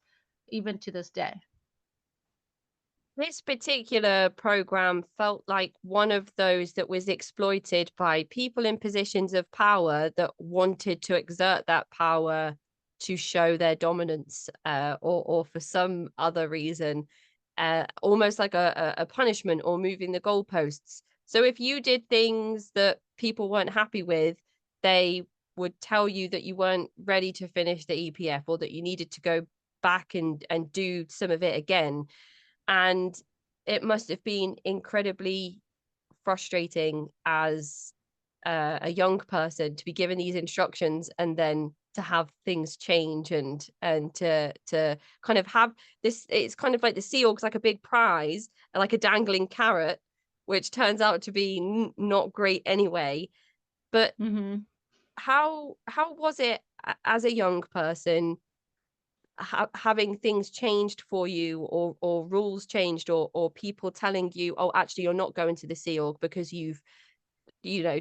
even to this day. This particular program felt like one of those that was exploited by people in positions of power that wanted to exert that power to show their dominance, or for some other reason, almost like a punishment or moving the goalposts. So if you did things that people weren't happy with, they would tell you that you weren't ready to finish the EPF, or that you needed to go back and do some of it again. And it must have been incredibly frustrating as a young person to be given these instructions and then to have things change, and to kind of have this. It's kind of like the Sea Org's like a big prize, like a dangling carrot, which turns out to be not great anyway. But Hmm. how was it as a young person, having things changed for you, or rules changed, or people telling you, oh, actually you're not going to the Sea Org because you've,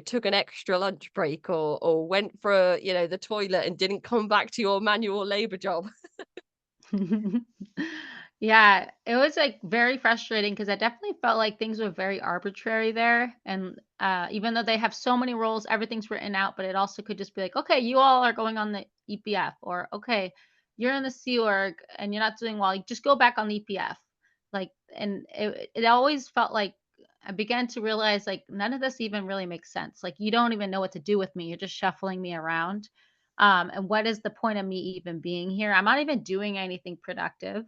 took an extra lunch break, or went for, the toilet and didn't come back to your manual labor job? Yeah, it was like very frustrating because I definitely felt like things were very arbitrary there. And even though they have so many roles, everything's written out, but it also could just be like, okay, you all are going on the EPF, or okay, you're in the Sea Org and you're not doing well, you just go back on the EPF. Like, and it always felt like I began to realize like none of this even really makes sense. Like, you don't even know what to do with me. You're just shuffling me around. And what is the point of me even being here? I'm not even doing anything productive.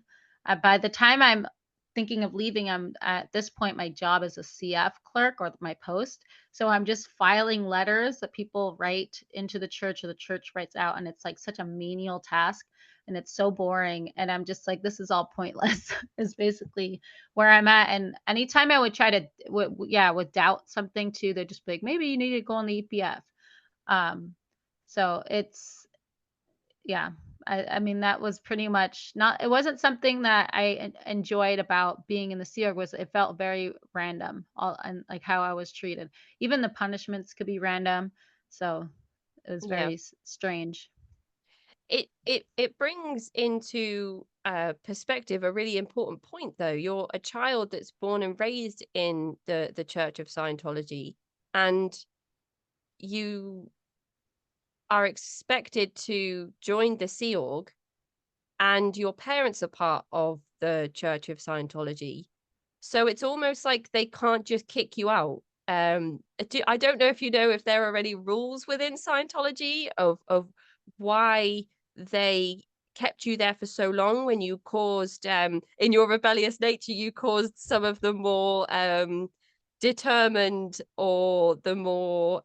By the time I'm thinking of leaving, I'm at this point, my job is a CF clerk, or my post. So I'm just filing letters that people write into the church, or the church writes out. And it's like such a menial task, and it's so boring. And I'm just like, this is all pointless, is basically where I'm at. And anytime I would try to, would doubt something too, they'd just be like, maybe you need to go on the EPF. Um, so it's, yeah, I mean, that was pretty much not, it wasn't something that I enjoyed about being in the Sea Org. Was It felt very random, all, and like how I was treated. Even the punishments could be random. So it was Yeah. very strange. It brings into perspective a really important point, though. You're a child that's born and raised in the Church of Scientology, and you are expected to join the Sea Org, and your parents are part of the Church of Scientology. So it's almost like they can't just kick you out. I don't know if you know if there are any rules within Scientology of why they kept you there for so long, when you caused, in your rebellious nature, you caused some of the more determined, or the more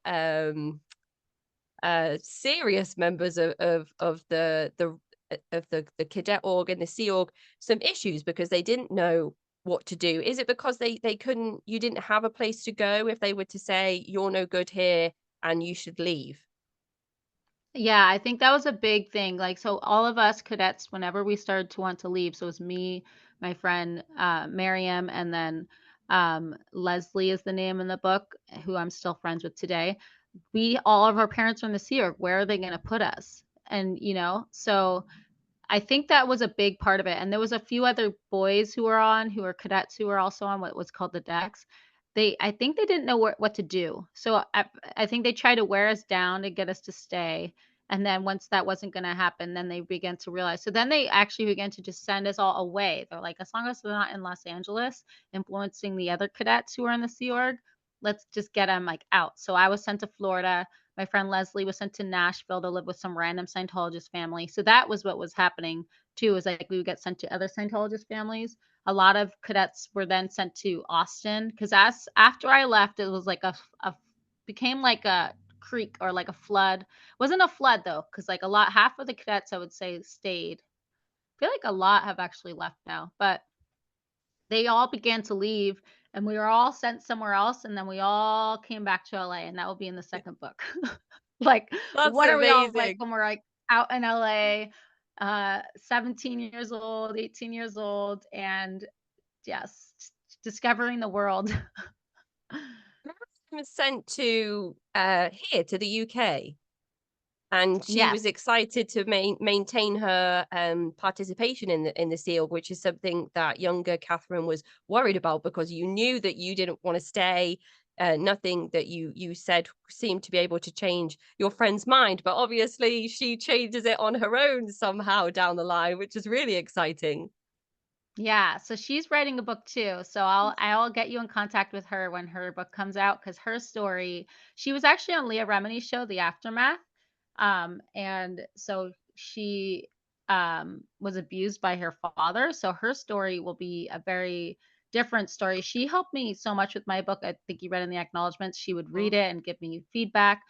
serious members of the Cadet Org and the Sea Org some issues, because they didn't know what to do. Is it because they couldn't, you didn't have a place to go if they were to say you're no good here and you should leave? Yeah, I think that was a big thing. Like, so all of us cadets, whenever we started to want to leave, so it was me, my friend Miriam, and then Leslie is the name in the book, who I'm still friends with today. We all of our parents are in the Sea Org. Where are they going to put us? And so I think that was a big part of it. And there was a few other boys who were cadets, who were also on what was called the decks. I think they didn't know what to do. So I think they tried to wear us down to get us to stay. And then once that wasn't going to happen, then they began to realize. So then they actually began to just send us all away. They're like, as long as they're not in Los Angeles influencing the other cadets who are in the Sea Org, let's just get him like out. So I was sent to Florida. My friend Leslie was sent to Nashville to live with some random Scientologist family. So that was what was happening too, is like we would get sent to other Scientologist families. A lot of cadets were then sent to Austin because as after I left, it was like a became like a creek or like a flood. It wasn't a flood though, because like a lot half of the cadets I would say stayed. I feel like a lot have actually left now, but they all began to leave and we were all sent somewhere else and then we all came back to LA and that will be in the second book. Like That's what are we all like amazing. when we're like out in LA, 17 years old, 18 years old and yes, discovering the world. Was sent to here to the UK, and she was Yes. excited to maintain her participation in the seal, which is something that younger Catherine was worried about because you knew that you didn't want to stay. Nothing that you said seemed to be able to change your friend's mind, but obviously she changes it on her own somehow down the line, which is really exciting. Yeah, so she's writing a book too. So I'll get you in contact with her when her book comes out because her story, she was actually on Leah Remini's show, The Aftermath. And so she was abused by her father. So her story will be a very different story. She helped me so much with my book. I think you read in the acknowledgments. She would read Mhm. it and give me feedback.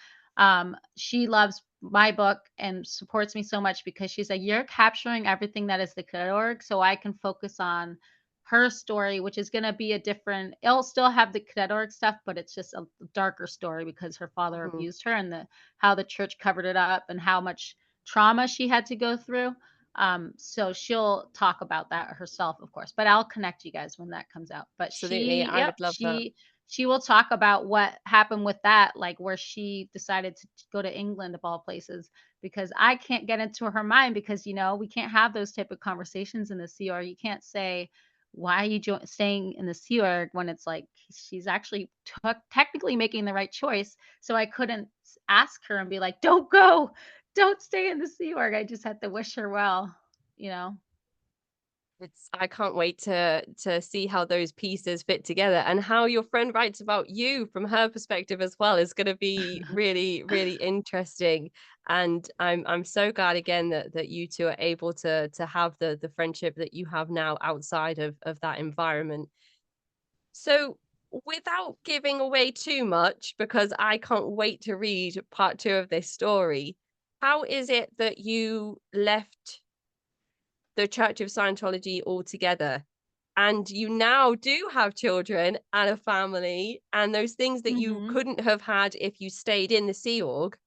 She loves my book and supports me so much because she's like, you're capturing everything that is the Cadet Org, so I can focus on her story, which is going to be a different, it'll still have the Cadet Org stuff, but it's just a darker story because her father Mhm. abused her and how the church covered it up and how much trauma she had to go through. So she'll talk about that herself, of course, but I'll connect you guys when that comes out. But Absolutely, I yep, would love that. she will talk about what happened with that, like where she decided to go to England of all places, because I can't get into her mind because we can't have those type of conversations in the Sea Org. You can't say why are you staying in the Sea Org when it's like she's actually technically making the right choice. So I couldn't ask her and be like, "Don't go, don't stay in the Sea Org." I just had to wish her well, you know. I can't wait to see how those pieces fit together and how your friend writes about you from her perspective as well is going to be really, really interesting. And I'm so glad again that you two are able to have the friendship that you have now outside of that environment. So without giving away too much, because I can't wait to read part two of this story, how is it that you left the Church of Scientology altogether? And you now do have children and a family, and those things that you Mhm. couldn't have had if you stayed in the Sea Org,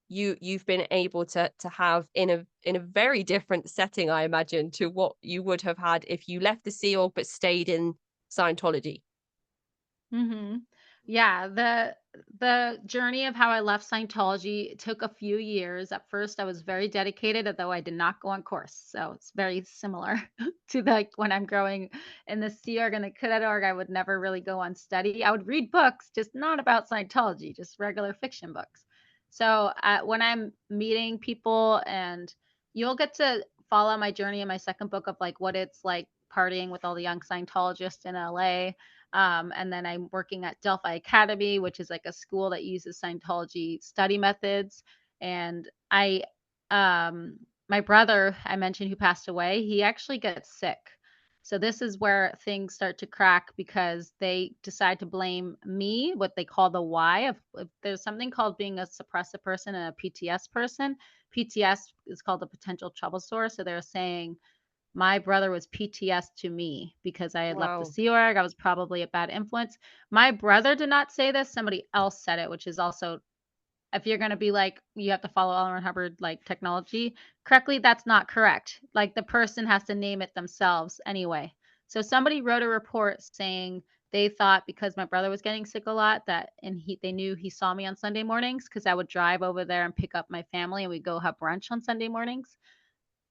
you've been able to have in a very different setting, I imagine, to what you would have had if you left the Sea Org but stayed in Scientology. Mhm. Yeah, the journey of how I left Scientology took a few years. At first, I was very dedicated, although I did not go on course. So it's very similar to like when I'm growing in the Sea Org and the Cadet Org, I would never really go on study. I would read books, just not about Scientology, just regular fiction books. So when I'm meeting people, and you'll get to follow my journey in my second book of like what it's like partying with all the young Scientologists in LA, and then I'm working at Delphi Academy, which is like a school that uses Scientology study methods. And my brother, I mentioned, who passed away, he actually gets sick. So this is where things start to crack because they decide to blame me, what they call the why of there's something called being a suppressive person and a PTS person. PTS is called the potential trouble source. So they're saying my brother was PTS to me because I had left the Wow. Sea Org. I was probably a bad influence. My brother did not say this. Somebody else said it, which is also, if you're going to be like, you have to follow L. Ron Hubbard, like technology correctly, that's not correct. Like the person has to name it themselves anyway. So somebody wrote a report saying they thought because my brother was getting sick a lot they knew he saw me on Sunday mornings because I would drive over there and pick up my family and we'd go have brunch on Sunday mornings,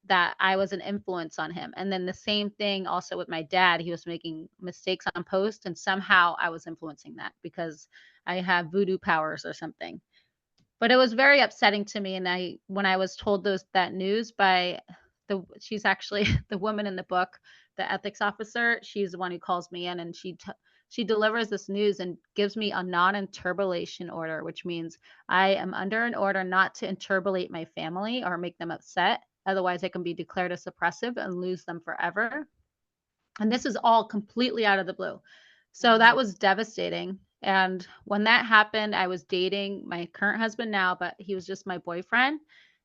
that I was an influence on him. And then the same thing also with my dad. He was making mistakes on post, and somehow I was influencing that because I have voodoo powers or something. But it was very upsetting to me. And when I was told that news by she's actually the woman in the book, the ethics officer, she's the one who calls me in and she delivers this news and gives me a non-interpolation order, which means I am under an order not to interpolate my family or make them upset. Otherwise, I can be declared as suppressive and lose them forever. And this is all completely out of the blue. So that was devastating. And when that happened, I was dating my current husband now, but he was just my boyfriend.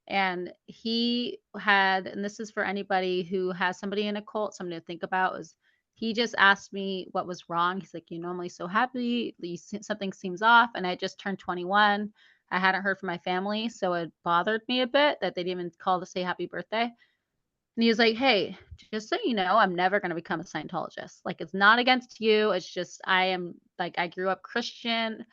And he had, and this is for anybody who has somebody in a cult, something to think about, is he just asked me what was wrong. He's like, "You're normally so happy. Something seems off." And I just turned 21. I hadn't heard from my family. So it bothered me a bit that they didn't even call to say happy birthday. And he was like, "Hey, just so you know, I'm never going to become a Scientologist. Like, it's not against you. It's just I am like I grew up Christian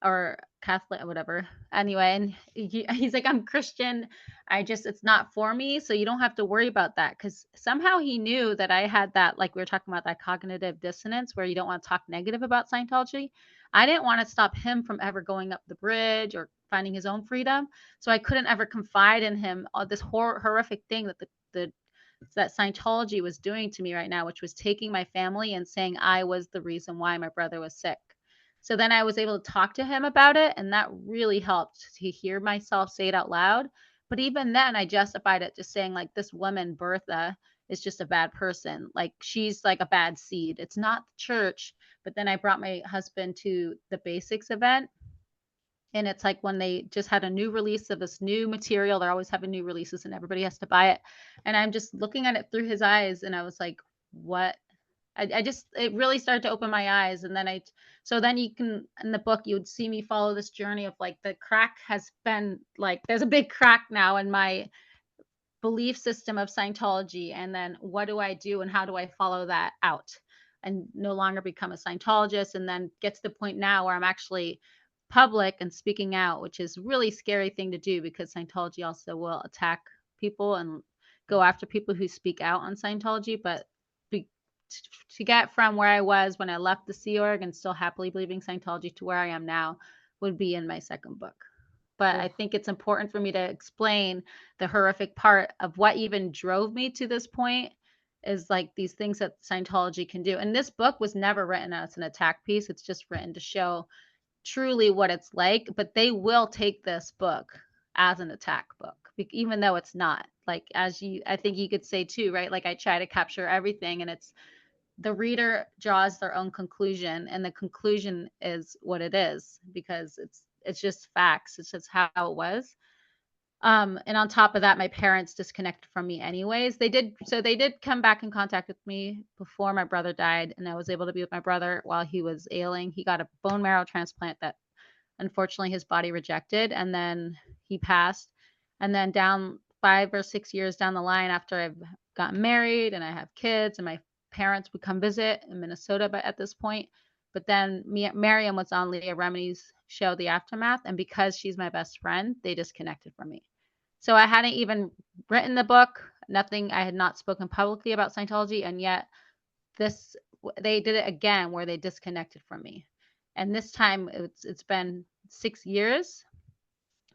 or Catholic or whatever. Anyway, and he's like, I'm Christian. It's not for me. So you don't have to worry about that." Because somehow he knew that I had that, like we were talking about, that cognitive dissonance where you don't want to talk negative about Scientology. I didn't want to stop him from ever going up the bridge or finding his own freedom. So I couldn't ever confide in him this horrific thing that that Scientology was doing to me right now, which was taking my family and saying I was the reason why my brother was sick. So then I was able to talk to him about it, and that really helped to hear myself say it out loud. But even then, I justified it just saying, like, this woman, Bertha, is just a bad person. Like, she's like a bad seed. It's not the church. But then I brought my husband to the Basics event, and it's like when they just had a new release of this new material, they're always having new releases and everybody has to buy it. And I'm just looking at it through his eyes and I was like, what? I just, it really started to open my eyes. And then so then you can, in the book, you would see me follow this journey of like the crack has been like, there's a big crack now in my belief system of Scientology. And then what do I do and how do I follow that out and no longer become a Scientologist? And then get to the point now where I'm actually public and speaking out, which is a really scary thing to do because Scientology also will attack people and go after people who speak out on Scientology. But to get from where I was when I left the Sea Org and still happily believing Scientology to where I am now would be in my second book. But I think it's important for me to explain the horrific part of what even drove me to this point is like these things that Scientology can do. And this book was never written as an attack piece. It's just written to show truly what it's like, but they will take this book as an attack book, even though it's not. Like, I think you could say too, right? Like I try to capture everything and it's the reader draws their own conclusion and the conclusion is what it is because it's just facts. It's just how it was. And on top of that, my parents disconnected from me anyways. They did come back in contact with me before my brother died, and I was able to be with my brother while he was ailing. He got a bone marrow transplant that unfortunately his body rejected, and then he passed. And then down 5 or 6 years down the line, after I've gotten married and I have kids, and my parents would come visit in Minnesota, but at this point. But then Miriam was on Leah Remini's show, The Aftermath, and because she's my best friend, they disconnected from me. So I hadn't even written the book, nothing. I had not spoken publicly about Scientology, and yet they did it again where they disconnected from me. And this time it's been 6 years.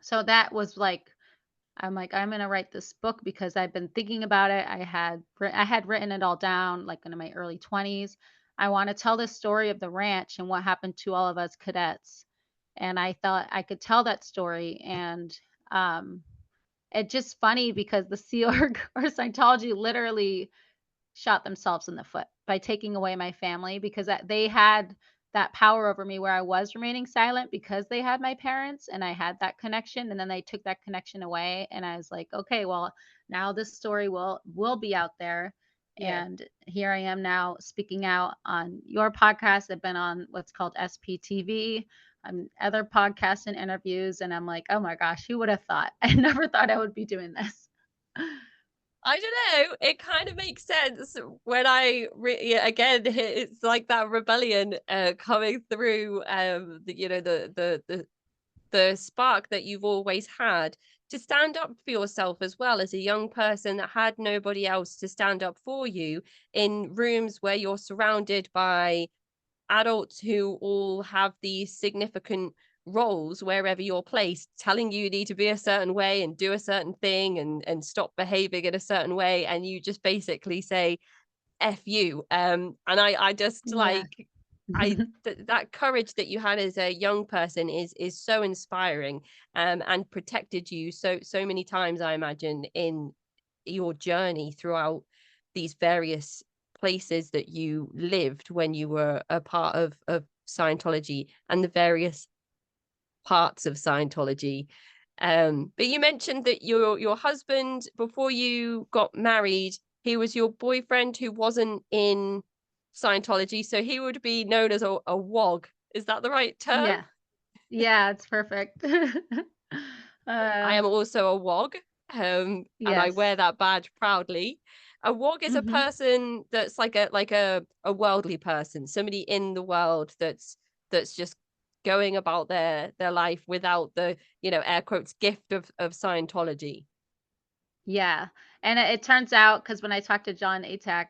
So that was like, I'm going to write this book because I've been thinking about it. I had written it all down like in my early 20s. I want to tell this story of the ranch and what happened to all of us cadets. And I thought I could tell that story. And it's just funny because the Sea Org or Scientology literally shot themselves in the foot by taking away my family because they had that power over me where I was remaining silent because they had my parents and I had that connection, and then they took that connection away and I was like, okay, well, now this story will be out there. Yeah. And here I am now speaking out on your podcast. I've been on what's called SPTV, other podcasts and interviews, and I'm like, oh my gosh, who would have thought? I never thought I would be doing this. I don't know. It kind of makes sense when again, it's like that rebellion coming through. The spark that you've always had to stand up for yourself as well as a young person that had nobody else to stand up for you in rooms where you're surrounded by adults who all have these significant roles wherever you're placed, telling you need to be a certain way and do a certain thing and stop behaving in a certain way, and you just basically say F you. And I just like That courage that you had as a young person is so inspiring, and protected you so many times, I imagine, in your journey throughout these various places that you lived when you were a part of Scientology, and the various parts of Scientology. But you mentioned that your husband, before you got married, he was your boyfriend who wasn't in Scientology, so he would be known as a WOG. Is that the right term? Yeah. Yeah, it's perfect. I Uh, am also a WOG, and I yes. wear that badge proudly. A WOG is a Mhm. person that's like a worldly person, somebody in the world that's just going about their life without the, air quotes, gift of Scientology. Yeah, and it turns out because when I talked to John Atack,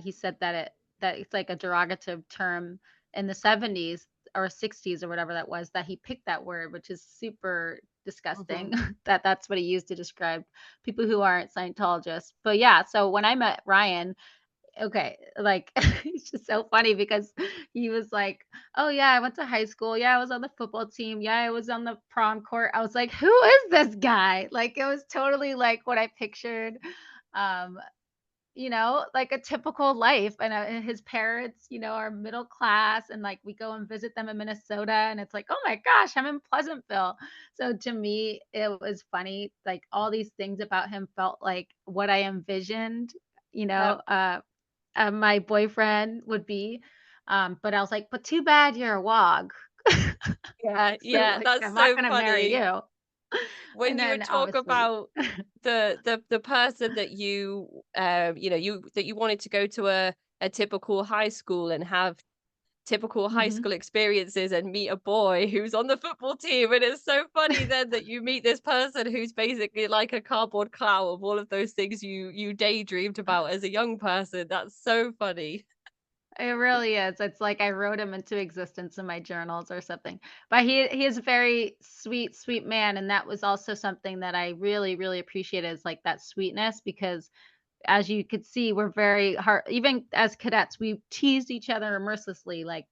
he said that it's like a derogative term in the 70s or 60s or whatever that was, that he picked that word, which is super disgusting. Mhm. That's what he used to describe people who aren't Scientologists. But yeah, so when I met Ryan, okay, like it's just so funny because he was like, "Oh yeah, I went to high school. Yeah, I was on the football team. Yeah, I was on the prom court." I was like, "Who is this guy?" Like it was totally like what I pictured. Um, like a typical life, and his parents, are middle class, and like we go and visit them in Minnesota, and it's like, "Oh my gosh, I'm in Pleasantville." So to me, it was funny. Like all these things about him felt like what I envisioned, you Yeah, know, uh my boyfriend would be. But I was like, "But too bad you're a wog." yeah, So, yeah. like, That's I'm not so gonna marry funny. you. When And you would then talk obviously about the person that you wanted to go to a typical high school and have typical high Mhm. school experiences and meet a boy who's on the football team, and it's so funny then that you meet this person who's basically like a cardboard clown of all of those things you daydreamed about as a young person. That's so funny. It really is. It's like I wrote him into existence in my journals or something. But he is a very sweet, sweet man, and that was also something that I really, really appreciated, is like that sweetness, because as you could see, we're very hard. Even as cadets, we teased each other mercilessly, like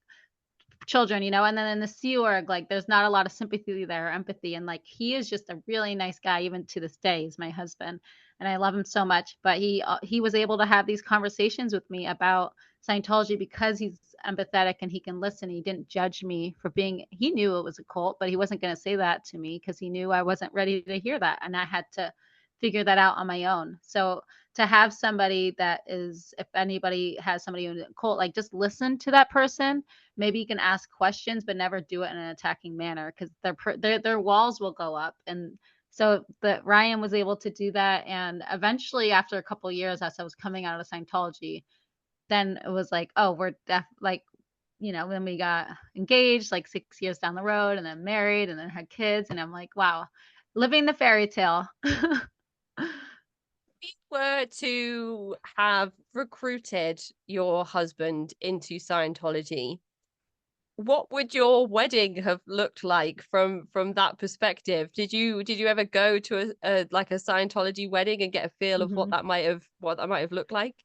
children, and then in the Sea Org, like there's not a lot of sympathy there, or empathy. And like he is just a really nice guy, even to this day. He's my husband, and I love him so much. But he was able to have these conversations with me about Scientology because he's empathetic and he can listen. He didn't judge me for being. He knew it was a cult, but he wasn't going to say that to me because he knew I wasn't ready to hear that, and I had to figure that out on my own. So to have somebody that is, if anybody has somebody in a cult, like just listen to that person. Maybe you can ask questions, but never do it in an attacking manner, because their walls will go up. And so the Ryan was able to do that, and eventually, after a couple of years, as I was coming out of Scientology, then it was like, oh, like, then we got engaged like 6 years down the road, and then married, and then had kids, and I'm like, wow, living the fairy tale. If you were to have recruited your husband into Scientology, what would your wedding have looked like from that perspective? Did you ever go to a like a Scientology wedding and get a feel of Mhm. what that might have looked like?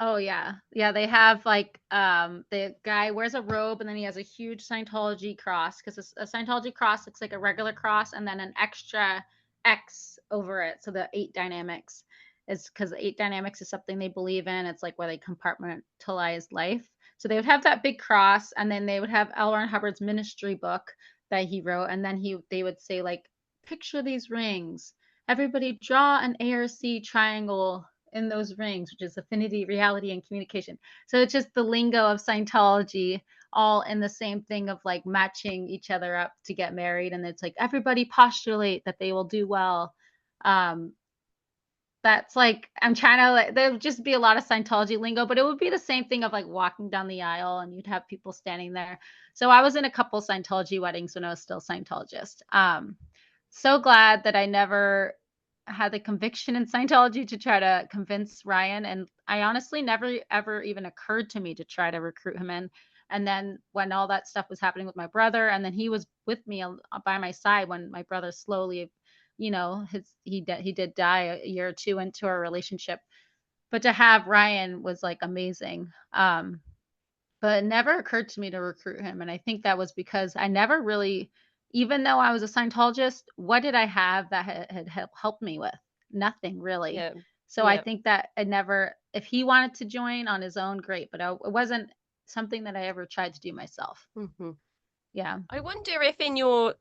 Oh yeah. Yeah, they have like the guy wears a robe, and then he has a huge Scientology cross, because a Scientology cross looks like a regular cross, and then an extra X over it. So the eight dynamics is because the eight dynamics is something they believe in. It's like where they compartmentalize life. So they would have that big cross, and then they would have L. Ron Hubbard's ministry book that he wrote, and then they would say like, picture these rings. Everybody draw an A or C triangle in those rings, which is affinity, reality, and communication. So it's just the lingo of Scientology, all in the same thing of like matching each other up to get married. And it's like everybody postulate that they will do well. Um, that's like, I'm trying to, like, there would just be a lot of Scientology lingo, but it would be the same thing of like walking down the aisle and you'd have people standing there. So I was in a couple Scientology weddings when I was still Scientologist. So glad that I never had the conviction in Scientology to try to convince Ryan. And I honestly never ever even occurred to me to try to recruit him in. And then when all that stuff was happening with my brother, and then he was with me by my side when my brother slowly, he did die a year or two into our relationship. But to have Ryan was like amazing. but it never occurred to me to recruit him, and I think that was because I never really, even though I was a Scientologist, what did I have that had helped me with? Nothing really. Yeah. So I Yeah. think that I never, if he wanted to join on his own, great, but it wasn't something that I ever tried to do myself. Mhm. Yeah. I wonder if in your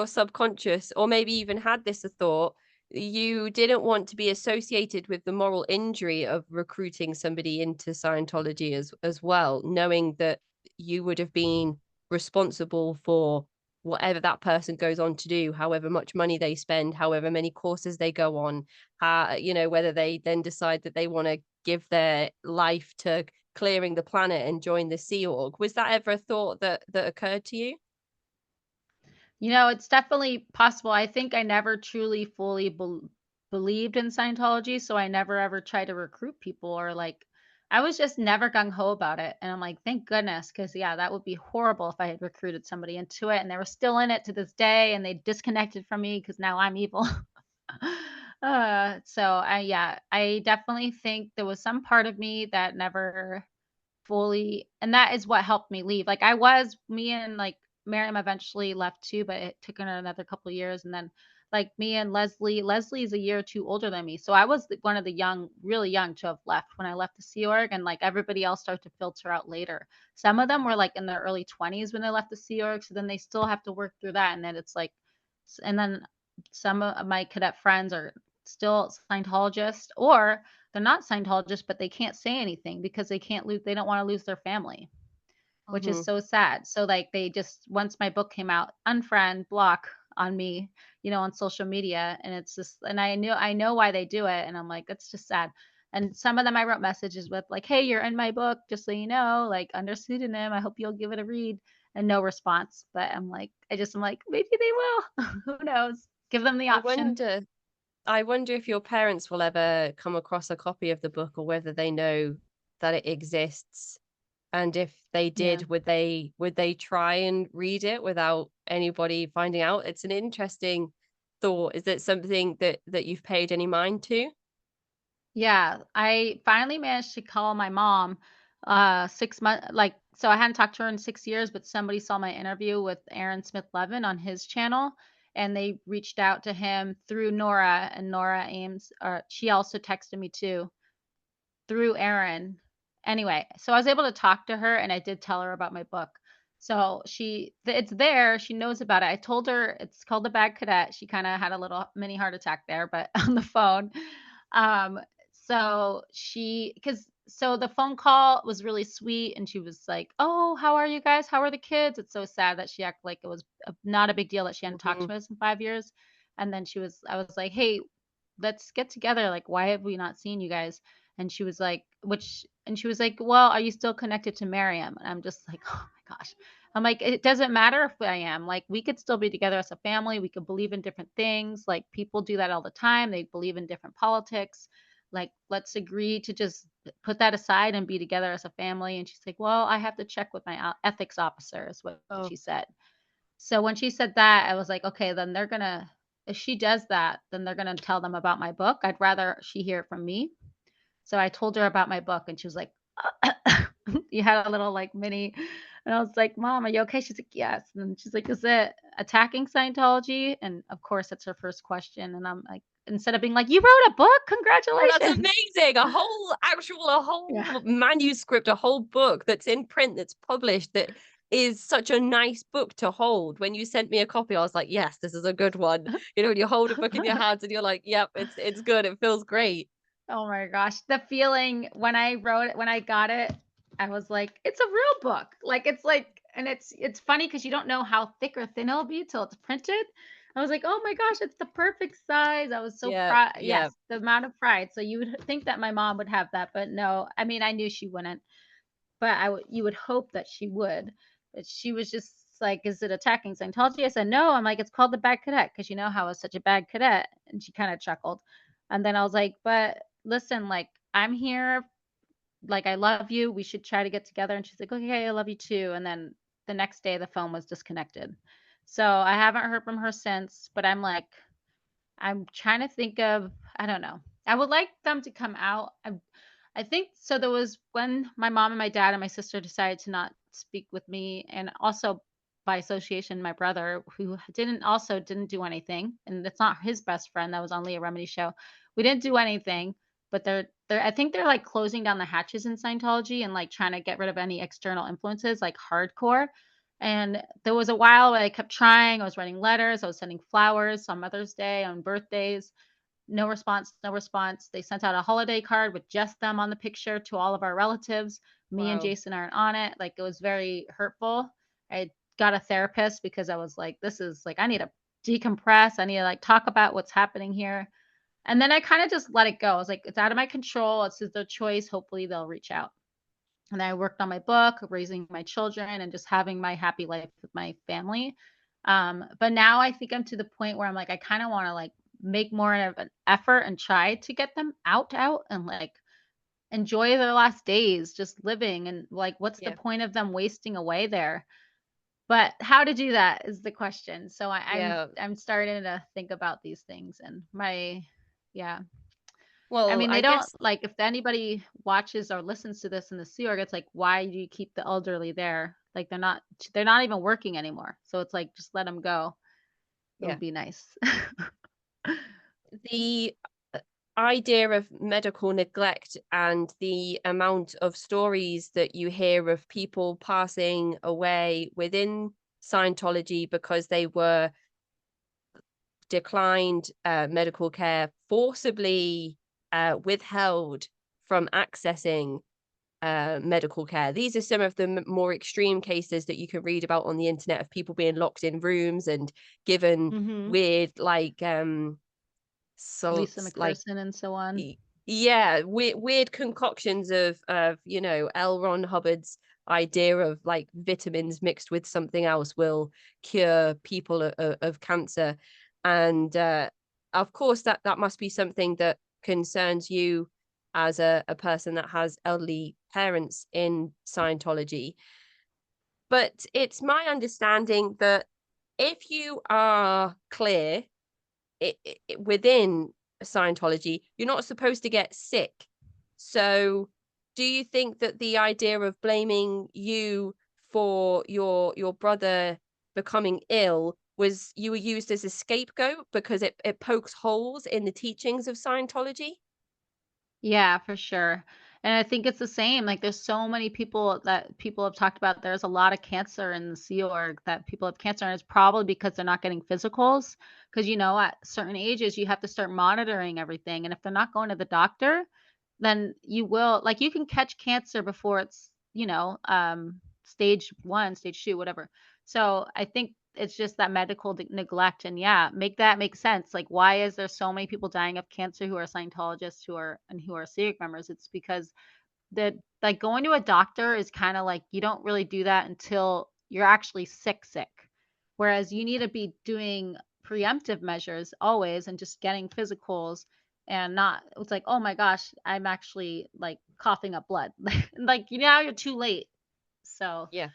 subconscious, or maybe even had this a thought, you didn't want to be associated with the moral injury of recruiting somebody into Scientology as well, knowing that you would have been responsible for whatever that person goes on to do, however much money they spend, however many courses they go on, whether they then decide that they want to give their life to clearing the planet and join the Sea Org. Was that ever a thought that occurred to you? It's definitely possible. I think I never truly fully believed in Scientology, so I never ever tried to recruit people or like I was just never gung ho about it. And I'm like, thank goodness, because yeah, that would be horrible if I had recruited somebody into it and they were still in it to this day and they disconnected from me because now I'm evil. I definitely think there was some part of me that never fully, and that is what helped me leave. Like me and like Miriam eventually left too, but it took her another couple of years. And then like me and Leslie is a year or two older than me. So I was one of the young, really young to have left when I left the Sea Org, and like everybody else started to filter out later. Some of them were like in their early 20s when they left the Sea Org. So then they still have to work through that. And then it's like, and then some of my cadet friends are still Scientologists, or they're not Scientologists, but they can't say anything because they don't want to lose their family, which is Mhm. so sad. So like they just, once my book came out, unfriend, block on me, on social media. And it's just, and I know why they do it. And I'm like, it's just sad. And some of them I wrote messages with like, hey, you're in my book, just so you know, like under pseudonym. I hope you'll give it a read. And no response. But I'm like, maybe they will. Who knows? Give them the I option. wonder I wonder if your parents will ever come across a copy of the book, or whether they know that it exists. And if they Yeah. did, would they try and read it without anybody finding out? It's an interesting thought. Is it something that you've paid any mind to? Yeah, I finally managed to call my mom, 6 months, like, so I hadn't talked to her in 6 years, but somebody saw my interview with Aaron Smith Levin on his channel, and they reached out to him through Nora, and Nora Ames, or she also texted me too through Aaron. Anyway, so I was able to talk to her, and I did tell her about my book. So it's there. She knows about it. I told her it's called The Bad Cadet. She kind of had a little mini heart attack there, but on the phone. Um, so the phone call was really sweet, and she was like, "Oh, how are you guys? How are the kids?" It's so sad that she acted like it was not a big deal that she hadn't talked Mhm. to us in 5 years. And then I was like, "Hey, let's get together. Like, why have we not seen you guys?" And she was like, "Well, are you still connected to Miriam?" And I'm just like, "Oh my gosh." I'm like, "It doesn't matter if I am. Like, we could still be together as a family. We could believe in different things. Like, people do that all the time. They believe in different politics. Like, let's agree to just put that aside and be together as a family." And she's like, "Well, I have to check with my ethics officer," is what Oh. she said. So when she said that, I was like, okay, then if she does that, then they're gonna tell them about my book. I'd rather she hear it from me. So I told her about my book, and she was like, you had a little like mini, and I was like, Mom, are you okay? She's like, yes. And she's like, is it attacking Scientology? And of course, that's her first question. And I'm like, instead of being like, you wrote a book, Oh, that's congratulations. amazing. A Yeah. whole manuscript, a whole book that's in print, that's published, that is such a nice book to hold. When you sent me a copy, I was like, yes, this is a good one. When you hold a book in your hands and you're like, yep, it's good. It feels great. Oh my gosh, the feeling when I wrote it, when I got it, I was like, "It's a real book." Like, it's like, and it's funny because you don't know how thick or thin it'll be till it's printed. I was like, "Oh my gosh, it's the perfect size." I was so Yeah, proud. yeah. Yes, the amount of pride. So you would think that my mom would have that, but no. I mean, I knew she wouldn't, but you would hope that she would. But she was just like, "Is it attacking Scientology?" I said, "No." I'm like, "It's called the Bad Cadet because you know how I was such a bad cadet." And she kind of chuckled. And then I was like, "But listen, like, I'm here. Like, I love you. We should try to get together." And she's like, "Okay, I love you too." And then the next day, the phone was disconnected. So I haven't heard from her since. But I'm like, I'm trying to think of, I don't know. I would like them to come out. I think so. There was when my mom and my dad and my sister decided to not speak with me, and also by association, my brother, who didn't do anything, and it's not his best friend that was on Leah Remini's show. We didn't do anything, but they're I think they're like closing down the hatches in Scientology and like trying to get rid of any external influences, like hardcore. And there was a while where I kept trying. I was writing letters. I was sending flowers on Mother's Day, on birthdays. No response, no response. They sent out a holiday card with just them on the picture to all of our relatives. Me and Wow. Jason aren't on it. Like, it was very hurtful. I got a therapist because I was like, this is like, I need to decompress. I need to like talk about what's happening here. And then I kind of just let it go. I was like, it's out of my control. It's their choice. Hopefully they'll reach out. And I worked on my book, raising my children, and just having my happy life with my family. But now I think I'm to the point where I'm like, I kind of want to like make more of an effort and try to get them out and like enjoy their last days just living, and like what's the Yeah. point of them wasting away there? But how to do that is the question. So Yeah. I'm starting to think about these things, and my yeah. I Well, mean, they I don't guess, like if anybody watches or listens to this in the Sea Org, it's like, why do you keep the elderly there? Like they're not even working anymore. So it's like just let them go. It yeah, would be nice. the idea of medical neglect and the amount of stories that you hear of people passing away within Scientology because they were declined medical care, forcibly withheld from accessing medical care. These are some of the more extreme cases that you can read about on the internet of people being locked in rooms and given Mhm. weird, Lisa salts, McPherson and so on. y- yeah, weird concoctions of L. Ron Hubbard's idea of like vitamins mixed with something else will cure people of cancer. And of course that must be something that concerns you as a person that has elderly parents in Scientology. But it's my understanding that if you are clear within Scientology, you're not supposed to get sick. So, do you think that the idea of blaming you for your brother becoming ill was you were used as a scapegoat because it pokes holes in the teachings of Scientology? Yeah, for sure. And I think it's the same. Like there's so many people that people have talked about. There's a lot of cancer in the Sea Org that people have cancer, and it's probably because they're not getting physicals. Because at certain ages you have to start monitoring everything. And if they're not going to the doctor, then you will like you can catch cancer before it's, stage one, stage two, whatever. So I think it's just that medical neglect, and yeah, make that make sense. Like, why is there so many people dying of cancer who are Scientologists who are SEAC members? It's because the like going to a doctor is kind of like you don't really do that until you're actually sick. Whereas you need to be doing preemptive measures always and just getting physicals, and not it's like, oh my gosh, I'm actually like coughing up blood. Like now you're too late. So Yeah.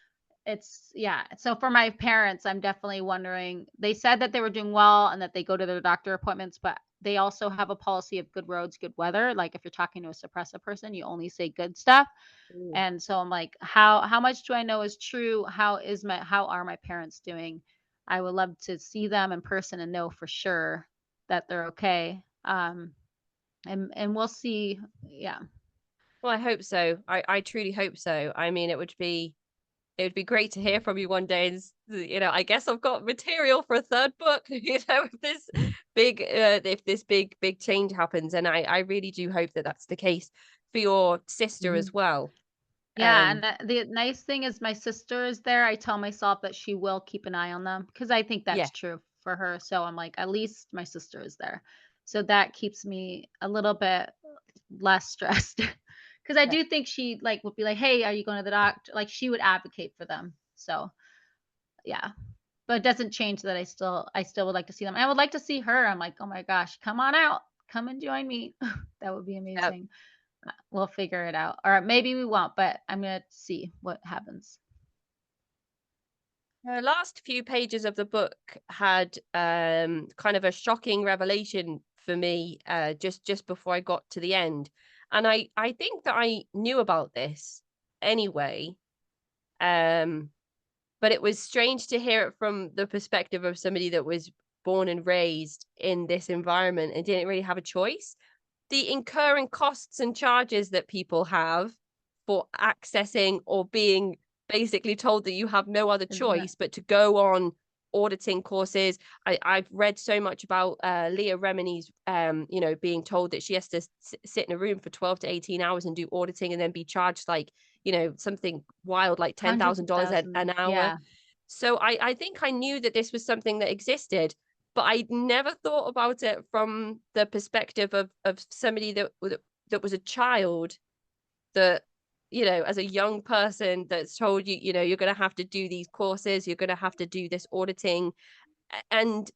it's yeah. So for my parents, I'm definitely wondering. They said that they were doing well and that they go to their doctor appointments, but they also have a policy of good roads, good weather. Like if you're talking to a suppressive person, you only say good stuff. Mm. And so I'm like, how much do I know is true? How are my parents doing? I would love to see them in person and know for sure that they're okay. And we'll see. Yeah. Well, I hope so. I truly hope so. I mean, it would be great to hear from you one day. And, I guess I've got material for a third book, if this big change happens. And I really do hope that that's the case for your sister Mhm. as well. Yeah, Um, and the nice thing is my sister is there. I tell myself that she will keep an eye on them because I think yeah, that's true for her. So I'm like, at least my sister is there. So that keeps me a little bit less stressed. Because I yeah, do think she like would be like, "Hey, are you going to the doctor?" Like she would advocate for them. So yeah, but it doesn't change that I still would like to see them. And I would like to see her. I'm like, oh my gosh, come on out, come and join me. That would be yeah. amazing. We'll figure it out. Or maybe we won't, but I'm gonna see what happens. The last few pages of the book had kind of a shocking revelation for me just before I got to the end. And I think that I knew about this anyway. But it was strange to hear it from the perspective of somebody that was born and raised in this environment and didn't really have a choice. The incurring costs and charges that people have for accessing or being basically told that you have no other Isn't it? choice but to go on auditing courses. I've read so much about Leah Remini's, being told that she has to sit in a room for 12 to 18 hours and do auditing and then be charged like, something wild like Hundreds of $10,000 thousands. an hour. Yeah. So I think I knew that this was something that existed, but I never thought about it from the perspective of somebody that was a child, that, as a young person that's told you, you're going to have to do these courses, you're going to have to do this auditing, and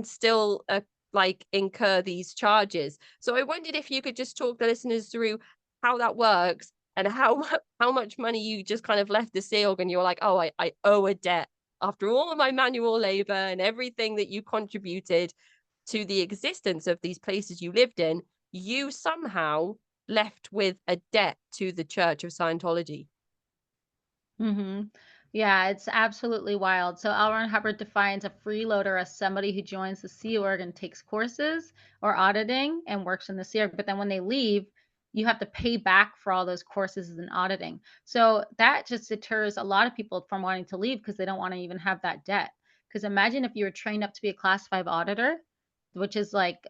still like incur these charges. So I wondered if you could just talk the listeners through how that works and how much money you just kind of left the Sea Org and you're like, oh, I owe a debt after all of my manual labor and everything that you contributed to the existence of these places you lived in, you somehow left with a debt to the Church of Scientology. hmm Yeah, it's absolutely wild. So L. Ron Hubbard defines a freeloader as somebody who joins the Sea Org and takes courses or auditing and works in the Sea Org, but then when they leave, you have to pay back for all those courses and auditing. So that just deters a lot of people from wanting to leave because they don't want to even have that debt. Because imagine if you were trained up to be a class 5 auditor, which is like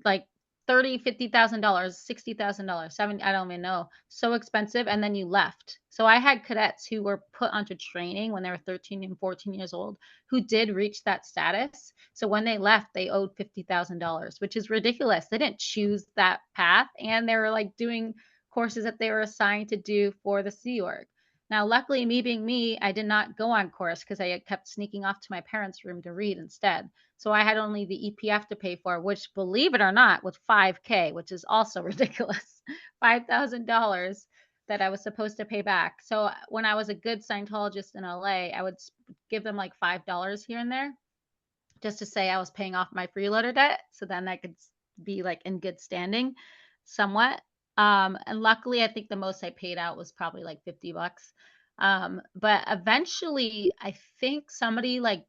like 30, $50,000, $60,000, 70, I don't even know. So expensive. And then you left. So I had cadets who were put onto training when they were 13 and 14 years old who did reach that status. So when they left, they owed $50,000, which is ridiculous. They didn't choose that path. And they were like doing courses that they were assigned to do for the Sea Org. Now, luckily, me being me, I did not go on course because I had kept sneaking off to my parents' room to read instead. So I had only the EPF to pay for, which, believe it or not, was $5K, which is also ridiculous. $5,000 that I was supposed to pay back. So when I was a good Scientologist in LA, I would give them like $5 here and there just to say I was paying off my freeloader debt. So then I could be like in good standing somewhat. And luckily, I think the most I paid out was probably like $50. But eventually, I think somebody like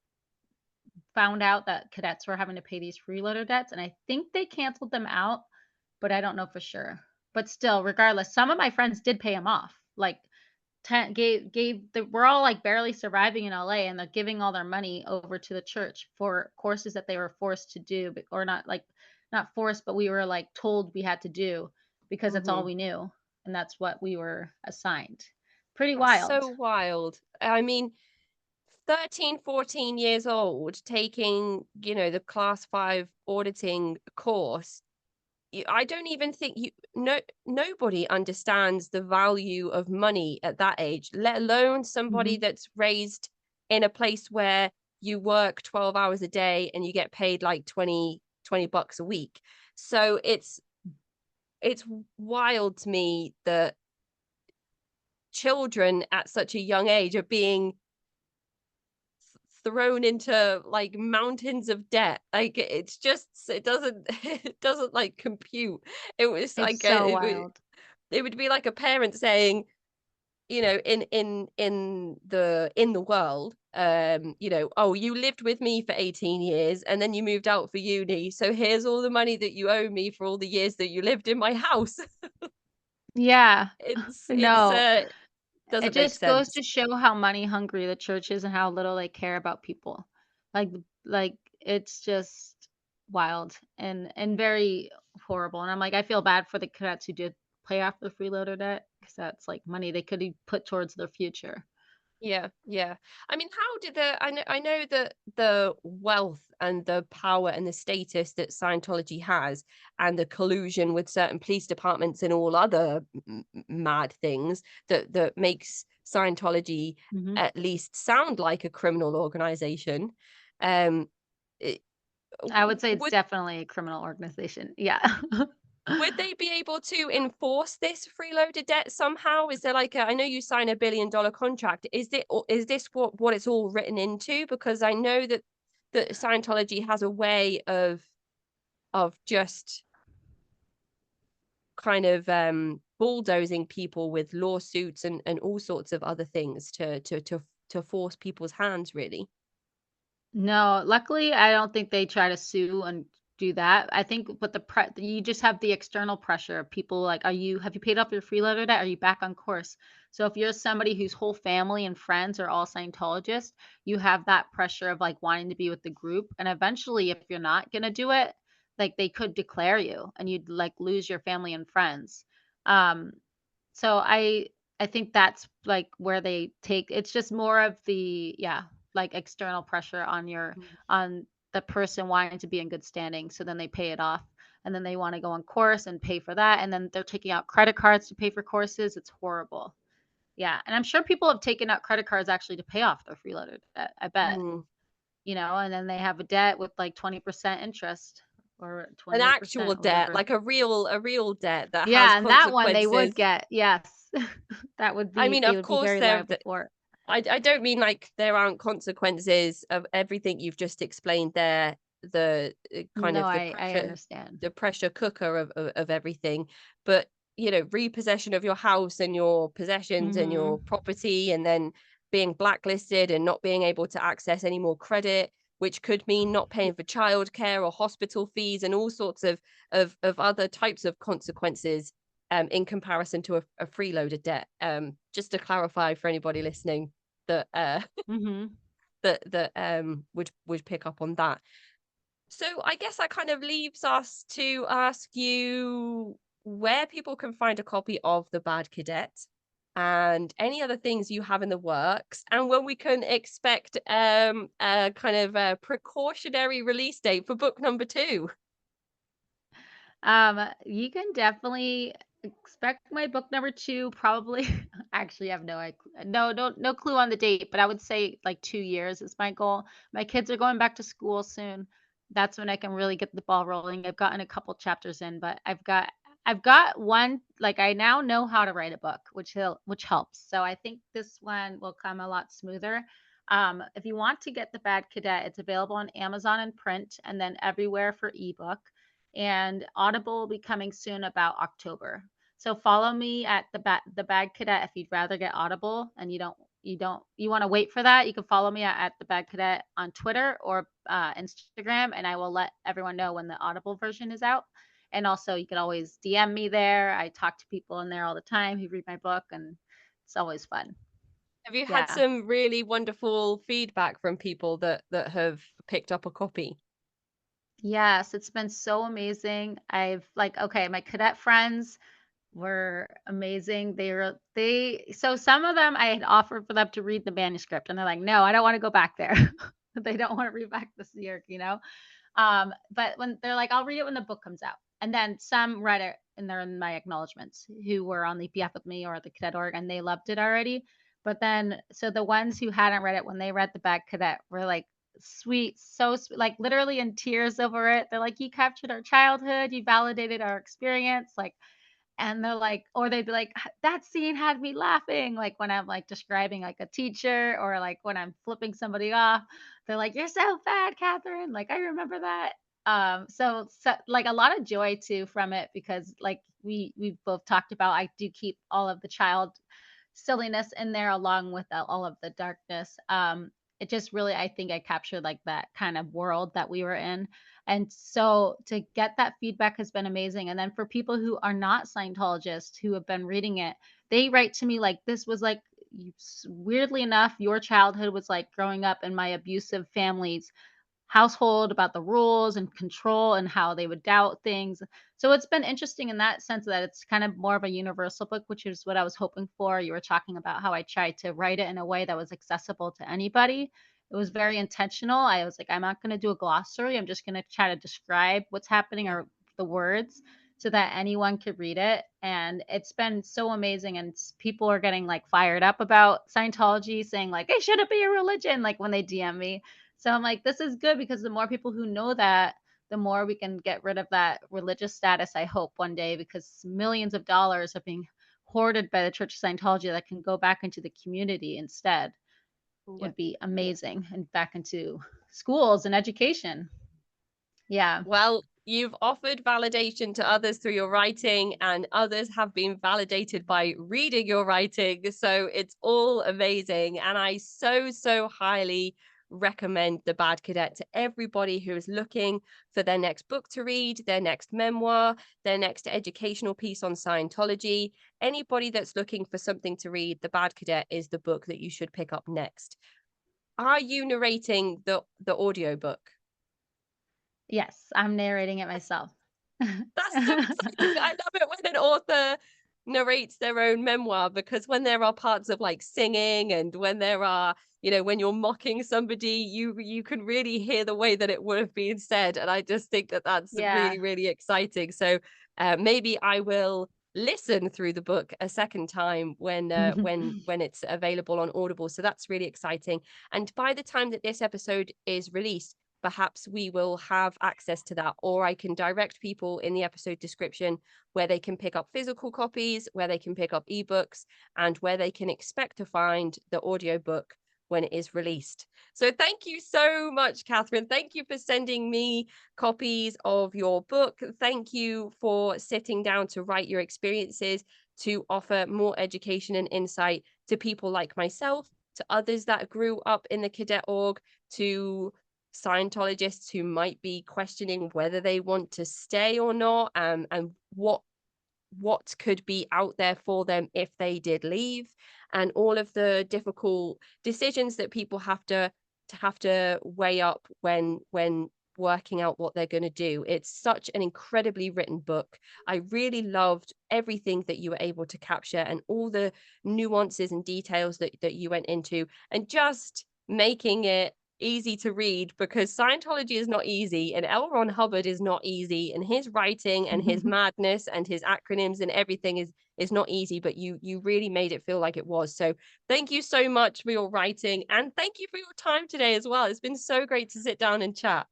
found out that cadets were having to pay these freeloader debts, and I think they canceled them out, but I don't know for sure. But still, regardless, some of my friends did pay them off. Like we're all like barely surviving in LA, and they're giving all their money over to the church for courses that they were forced to do, or not forced, but we were like told we had to do because that's all Mm-hmm. we knew, and that's what we were assigned. Pretty That's wild. so wild. I mean, 13, 14 years old taking, the class 5 auditing course. I don't even think nobody understands the value of money at that age, let alone somebody hmm that's raised in a place where you work 12 hours a day and you get paid like 20 bucks a week. So it's wild to me that children at such a young age are being thrown into like mountains of debt. Like it doesn't it doesn't like compute. It was It's like so wild. it would be like a parent saying, in the world, oh, you lived with me for 18 years and then you moved out for uni, so here's all the money that you owe me for all the years that you lived in my house. Yeah. It's No. It doesn't make just goes sense. to show how money hungry the church is and how little they care about people. Like it's just wild and very horrible. And I'm like, I feel bad for the cadets who did pay off the freeloader debt because that's like money they could have put towards their future. Yeah, yeah. I mean, how did I know that the wealth and the power and the status that Scientology has and the collusion with certain police departments and all other mad things that makes Scientology hmm at least sound like a criminal organization. Um, it, I would say it's would definitely a criminal organization. Yeah. would they be able to enforce this freeloader debt somehow? Is there like I know you sign $1 billion contract. Is this what it's all written into? Because I know that Scientology has a way of just kind of bulldozing people with lawsuits and all sorts of other things to force people's hands, really. No, luckily, I don't think they try to sue and do that. I think what you just have the external pressure of people like, have you paid off your freeloader debt? Are you back on course? So if you're somebody whose whole family and friends are all Scientologists, you have that pressure of like wanting to be with the group. And eventually, if you're not gonna do it, like they could declare you and you'd like lose your family and friends. Um, so I think that's like where they take it's just more of the like external pressure on the person wanting to be in good standing. So then they pay it off and then they want to go on course and pay for that. And then they're taking out credit cards to pay for courses. It's horrible. Yeah. And I'm sure people have taken out credit cards actually to pay off their freeloader debt. I bet, Mm. and then they have a debt with like 20% interest or An actual 28%, debt, whatever. like a real debt that has Yeah, and that one they would consequences. get, yes. I mean, They of would be course, very liable for it. I don't mean like there aren't consequences of everything you've just explained there. The kind No, of I understand. the pressure cooker of everything, but repossession of your house and your possessions and your Mhm. property, and then being blacklisted and not being able to access any more credit, which could mean not paying for childcare or hospital fees and all sorts of other types of consequences in comparison to a freeloader debt. Just to clarify for anybody listening that Mhm. that would pick up on that. So I guess that kind of leaves us to ask you where people can find a copy of The Bad Cadet and any other things you have in the works, and when we can expect a kind of a precautionary release date for book number 2. You can definitely expect my book number 2 probably actually I have no clue on the date, but I would say like 2 years is my goal. My kids are going back to school soon. That's when I can really get the ball rolling. I've gotten a couple chapters in, but I've got one like I now know how to write a book, which helps. So I think this one will come a lot smoother. If you want to get The Bad Cadet, it's available on Amazon and print and then everywhere for ebook, and Audible will be coming soon about October. So follow me at the Bad Cadet if you'd rather get Audible and you want to wait for that. You can follow me at the Bad Cadet on Twitter or Instagram, and I will let everyone know when the Audible version is out. And also, you can always DM me there. I talk to people in there all the time who read my book, and it's always fun. Have you had Yeah. some really wonderful feedback from people that have picked up a copy? Yes, it's been so amazing. Okay, my cadet friends were amazing. So some of them I had offered for them to read the manuscript and they're like, "No, I don't want to go back there." They don't want to read back this year. But when they're like, "I'll read it when the book comes out." And then some read it and they're in my acknowledgments who were on the PF with me or the Cadet Org and they loved it already. But then so the ones who hadn't read it when they read the Bad Cadet were like sweet, so sweet, like literally in tears over it. They're like, "You captured our childhood, you validated our experience." Like, and they're like, or they'd be like, "That scene had me laughing." Like when I'm like describing like a teacher or like when I'm flipping somebody off, they're like, "You're so bad, Catherine." Like I remember that. So like a lot of joy too from it because like we both talked about, I do keep all of the child silliness in there along with all of the darkness. It just really, I think I captured like that kind of world that we were in. And so to get that feedback has been amazing. And then for people who are not Scientologists who have been reading it, they write to me like, "This was like, weirdly enough, your childhood was like growing up in my abusive family's household about the rules and control and how they would doubt things." So it's been interesting in that sense that it's kind of more of a universal book, which is what I was hoping for. You were talking about how I tried to write it in a way that was accessible to anybody. It was very intentional. I was like, I'm not going to do a glossary. I'm just going to try to describe what's happening or the words so that anyone could read it. And it's been so amazing. And people are getting like fired up about Scientology, saying like, "It shouldn't be a religion," like when they DM me. So I'm like, this is good because the more people who know that, the more we can get rid of that religious status, I hope one day, because millions of dollars are being hoarded by the Church of Scientology that can go back into the community instead Yeah. would be amazing and back into schools and education. Yeah. Well, You've offered validation to others through your writing, and others have been validated by reading your writing. So it's all amazing. And I so highly recommend The Bad Cadet to everybody who is looking for their next book to read, their next memoir, their next educational piece on Scientology. Anybody that's looking for something to read, The Bad Cadet is the book that you should pick up next. Are you narrating the audiobook? Yes, I'm narrating it That's myself. that's so exciting. I love it when an author narrates their own memoir, because when there are parts of like singing, and when there are, when you're mocking somebody, you can really hear the way that it would have been said. And I just think that that's Yeah. really exciting. So maybe I will listen through the book a second time when it's available on Audible. So that's really exciting. And by the time that this episode is released, perhaps we will have access to that, or I can direct people in the episode description where they can pick up physical copies, where they can pick up ebooks, and where they can expect to find the audiobook when it is released. So thank you so much, Katherine. Thank you for sending me copies of your book. Thank you for sitting down to write your experiences, to offer more education and insight to people like myself, to others that grew up in the Cadet Org, to Scientologists who might be questioning whether they want to stay or not, and what could be out there for them if they did leave, and all of the difficult decisions that people have to weigh up when working out what they're going to do. It's such an incredibly written book. I really loved everything that you were able to capture, and all the nuances and details that you went into, and just making it easy to read, because Scientology is not easy, and L. Ron Hubbard is not easy, and his writing and his madness and his acronyms and everything is not easy, but you really made it feel like it was. So thank you so much for your writing, and thank you for your time today as well. It's been so great to sit down and chat.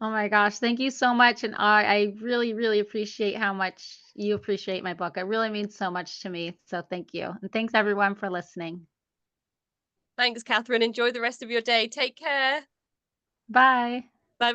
Oh my gosh, thank you so much, and I really, really appreciate how much you appreciate my book. It really means so much to me, so thank you, and thanks everyone for listening. Thanks, Katherine. Enjoy the rest of your day. Take care. Bye. Bye.